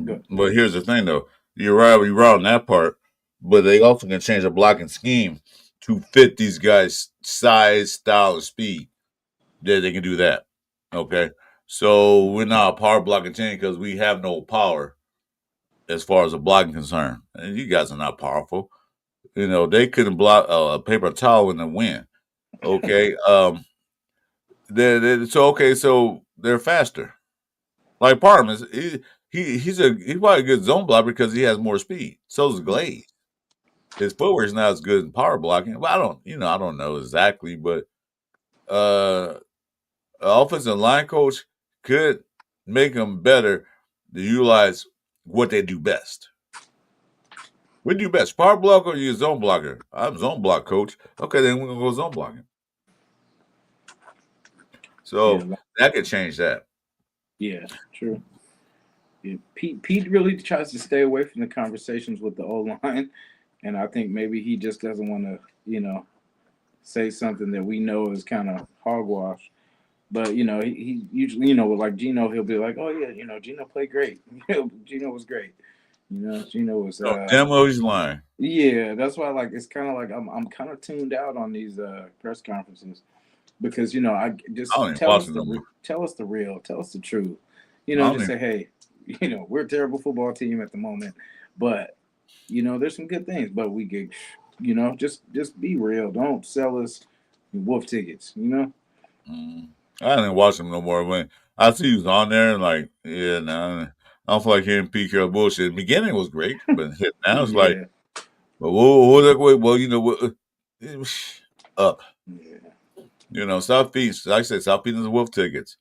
[SPEAKER 3] go.
[SPEAKER 2] but here's the thing though. You're right on that part, but they also can change the blocking scheme to fit these guys' size, style, and speed. Yeah, they can do that. Okay. So we're not a power blocking team because we have no power as far as the blocking concern. And you guys are not powerful. You know, they couldn't block a paper towel in the wind. Okay. So okay, so they're faster. Like Parham is he's probably a good zone blocker because he has more speed. So is Glaze. His footwork is not as good in power blocking. Well, I don't know exactly, but uh offensive line coach could make them better to utilize what they do best. What do you best? Power blocker or you zone blocker? I'm zone block coach. Okay, then we're gonna go zone blocking.
[SPEAKER 3] Yeah,
[SPEAKER 2] So that could change that.
[SPEAKER 3] yeah, true. Yeah, Pete really tries to stay away from the conversations with the O line, and I think maybe he just doesn't want to, say something that we know is kind of hogwash. But he usually, like Geno, he'll be like, "Oh yeah, Geno played great. Geno was great. Geno was."
[SPEAKER 2] No, damn well he's lying.
[SPEAKER 3] Yeah, that's why like it's kind of like I'm kind of tuned out on these press conferences because I
[SPEAKER 2] I
[SPEAKER 3] just
[SPEAKER 2] don't even watch him no more.
[SPEAKER 3] tell us the real, tell us the truth.
[SPEAKER 2] I don't
[SPEAKER 3] Just
[SPEAKER 2] even
[SPEAKER 3] say, hey, we're a terrible football team at the moment, but there's some good things. But we get, just be real. Don't sell us wolf tickets.
[SPEAKER 2] I didn't watch him no more. When I see he was on there and like, yeah, nah, I don't feel like hearing Pete Carroll bullshit. The beginning was great, but now it's like,
[SPEAKER 3] Yeah,
[SPEAKER 2] well, well, up.
[SPEAKER 3] yeah,
[SPEAKER 2] Stop feeding. Like I said, stop feeding the wolf tickets.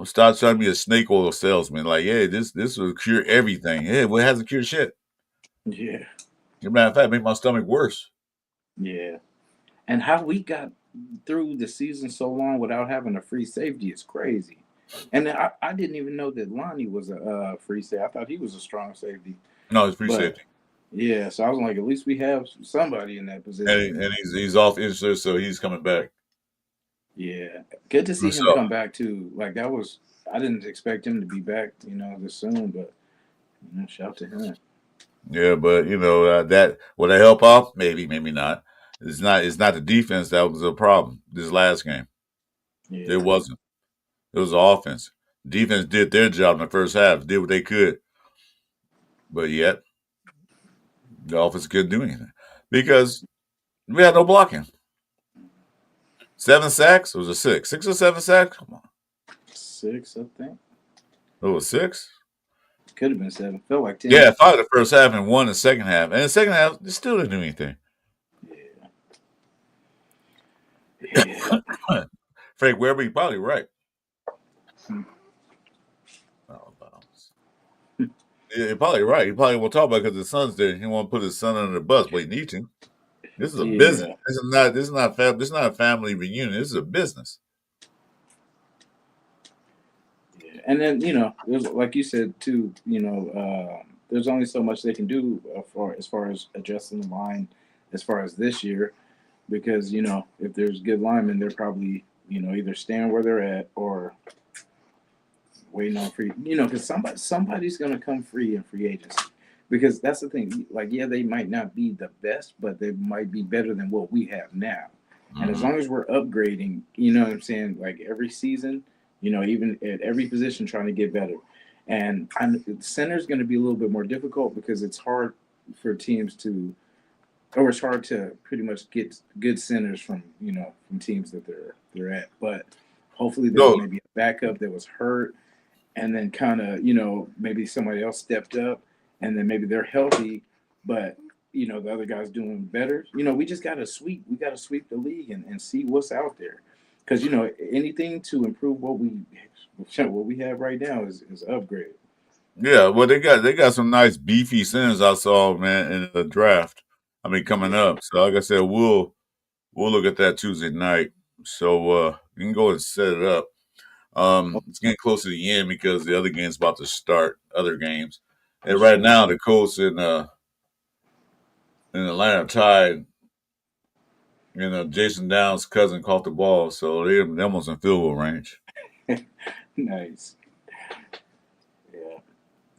[SPEAKER 2] Stop trying to be a snake oil salesman. Like, yeah, this will cure everything. Yeah, well, it hasn't cured shit.
[SPEAKER 3] yeah,
[SPEAKER 2] As a matter of fact, it made my stomach worse.
[SPEAKER 3] yeah. And how we got through the season so long without having a free safety is crazy. And I didn't even know that Lonnie was a free safety. I thought he was a strong safety.
[SPEAKER 2] No, it's free
[SPEAKER 3] But
[SPEAKER 2] safety,
[SPEAKER 3] yeah, so I was like, at least we have somebody in that position.
[SPEAKER 2] and he's off injured, so he's coming back.
[SPEAKER 3] Yeah, good to see him
[SPEAKER 2] So
[SPEAKER 3] come back too. Like that was, I didn't expect him to be back, this soon. But shout to him.
[SPEAKER 2] yeah, but that would it help off? Maybe, maybe not. It's not the defense that was a problem this last game. It
[SPEAKER 3] Yeah,
[SPEAKER 2] wasn't. It was the offense. Defense did their job in the first half, did what they could, but yet the offense couldn't do anything because we had no blocking. 7 sacks? It was a six. 6 or 7 sacks? Come on.
[SPEAKER 3] 6, I think.
[SPEAKER 2] It was six?
[SPEAKER 3] Could have been 7. Felt like 10.
[SPEAKER 2] Yeah, 5 the first half and 1 the second half. And the second half, they still didn't do anything.
[SPEAKER 3] Yeah, yeah.
[SPEAKER 2] Frank Weber, you're probably right. Oh, bounce. Yeah, you're probably right. He probably won't talk about it because his son's there. He won't put his son under the bus, but he needs to. This is a business.
[SPEAKER 3] Yeah.
[SPEAKER 2] This is not a family reunion. This is a business.
[SPEAKER 3] Yeah. And then there's like you said too. There's only so much they can do for as far as adjusting the line, as far as this year, because if there's good linemen, they're probably either staying where they're at or waiting on free. Because somebody's gonna come free in free agency. Because that's the thing. Like, yeah, they might not be the best, but they might be better than what we have now. And as
[SPEAKER 2] Mm-hmm.
[SPEAKER 3] long as we're upgrading, what I'm saying, like every season, even at every position, trying to get better. And center is going to be a little bit more difficult because it's hard for teams to, or it's hard to pretty much get good centers from from teams that they're at. But hopefully, there's
[SPEAKER 2] No,
[SPEAKER 3] maybe a backup that was hurt, and then kind of maybe somebody else stepped up, and then maybe they're healthy, but the other guy's doing better. We just got to sweep. We got to sweep the league and see what's out there, because anything to improve what we have right now is upgrade.
[SPEAKER 2] yeah, well they got some nice beefy centers I saw, man, in the draft. I mean, coming
[SPEAKER 3] Yeah,
[SPEAKER 2] up. So like I said, we'll look at that Tuesday night. So you can go and set it up. It's getting close to the end because the other game's about to start. Other games, and right now the Colts in Atlanta tied. Jason Downs' cousin caught the ball, so they're almost in field goal range.
[SPEAKER 3] Nice.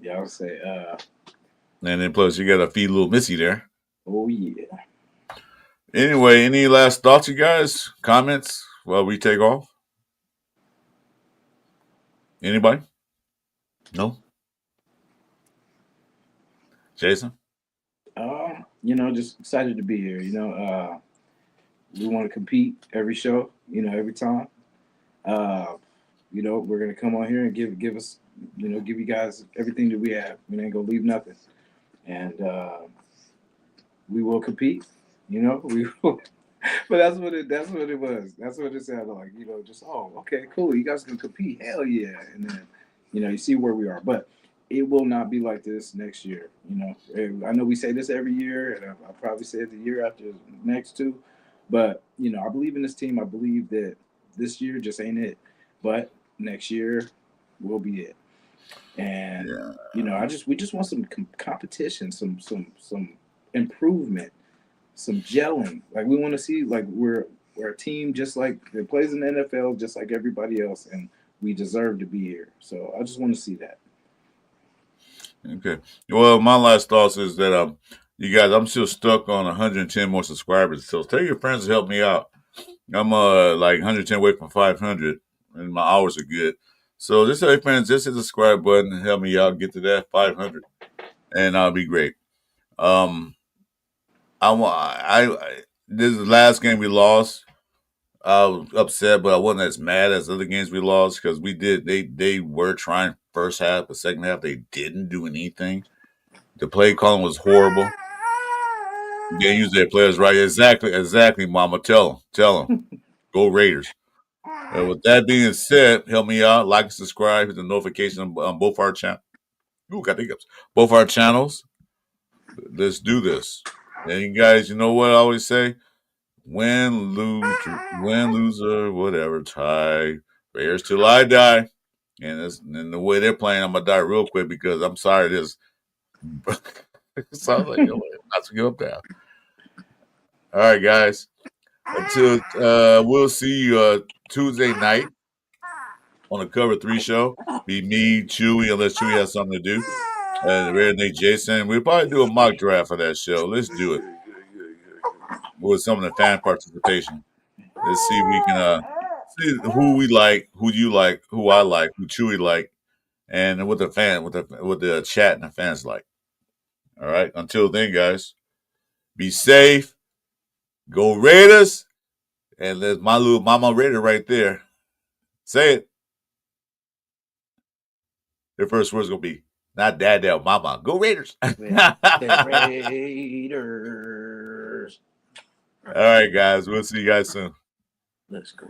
[SPEAKER 3] Yeah, I would say.
[SPEAKER 2] And then plus you got to feed little Missy there.
[SPEAKER 3] Oh yeah.
[SPEAKER 2] Anyway, any last thoughts, you guys? Comments while we take off? Anybody? No? Jason?
[SPEAKER 3] Just excited to be here. We want to compete every show, every time. We're gonna come on here and give you guys everything that we have. We ain't gonna leave nothing. And we will compete, we will. But that's what it was. That's what it sounded like, okay, cool. You guys can compete. Hell yeah. And then, you see where we are. But it will not be like this next year. I know we say this every year, and I'll probably say it the year after next too. But, I believe in this team. I believe that this year just ain't it. But next year will be it. And, we just want some competition, some improvement, some gelling. Like, we want to see, like, we're a team just like that plays in the NFL, just like everybody else, and we deserve to be here. So I just want to see that.
[SPEAKER 2] Okay. Well, my last thoughts is that you guys, I'm still stuck on 110 more subscribers. So tell your friends to help me out. I'm like 110 away from 500, and my hours are good. So just tell your friends, just hit the subscribe button and help me out get to that 500, and I'll be great. This is the last game we lost. I was upset, but I wasn't as mad as other games we lost because we did. They were trying first half, but second half they didn't do anything. The play calling was horrible. They use their players right. Exactly, Mama. Tell them. Go Raiders. With that being said, help me out. Like and subscribe. Hit the notification on both our channels. Ooh, got hiccups. Both our channels. Let's do this. And you guys, you know what I always say? Win, lose, or whatever, tie. Raiders till I die. And the way they're playing, I'm gonna die real quick because I'm sorry. This sounds like not to give up now. All right, guys. Until we'll see you Tuesday night on the Cover 3 show. Be me, Chewy, unless Chewy has something to do. And Nate Jason. We'll probably do a mock draft for that show. Let's do it. With some of the fan participation. Let's see if we can see who we like, who you like, who I like, who Chewy like, and what the chat and the fans like. All right. Until then, guys, be safe. Go Raiders. And there's my little Mama Raider right there. Say it. Their first word's gonna be not Dad, Mama. Go Raiders.
[SPEAKER 3] The Raiders.
[SPEAKER 2] All right, guys. We'll see you guys soon.
[SPEAKER 3] Let's go.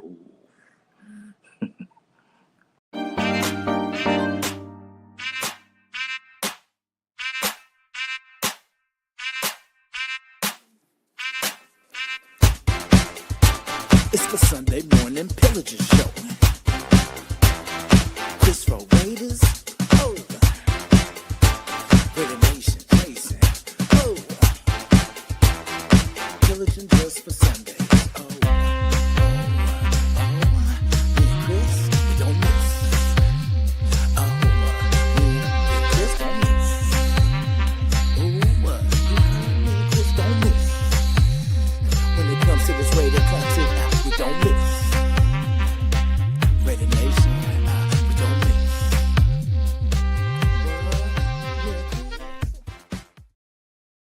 [SPEAKER 1] It's the Sunday morning Pillaging show.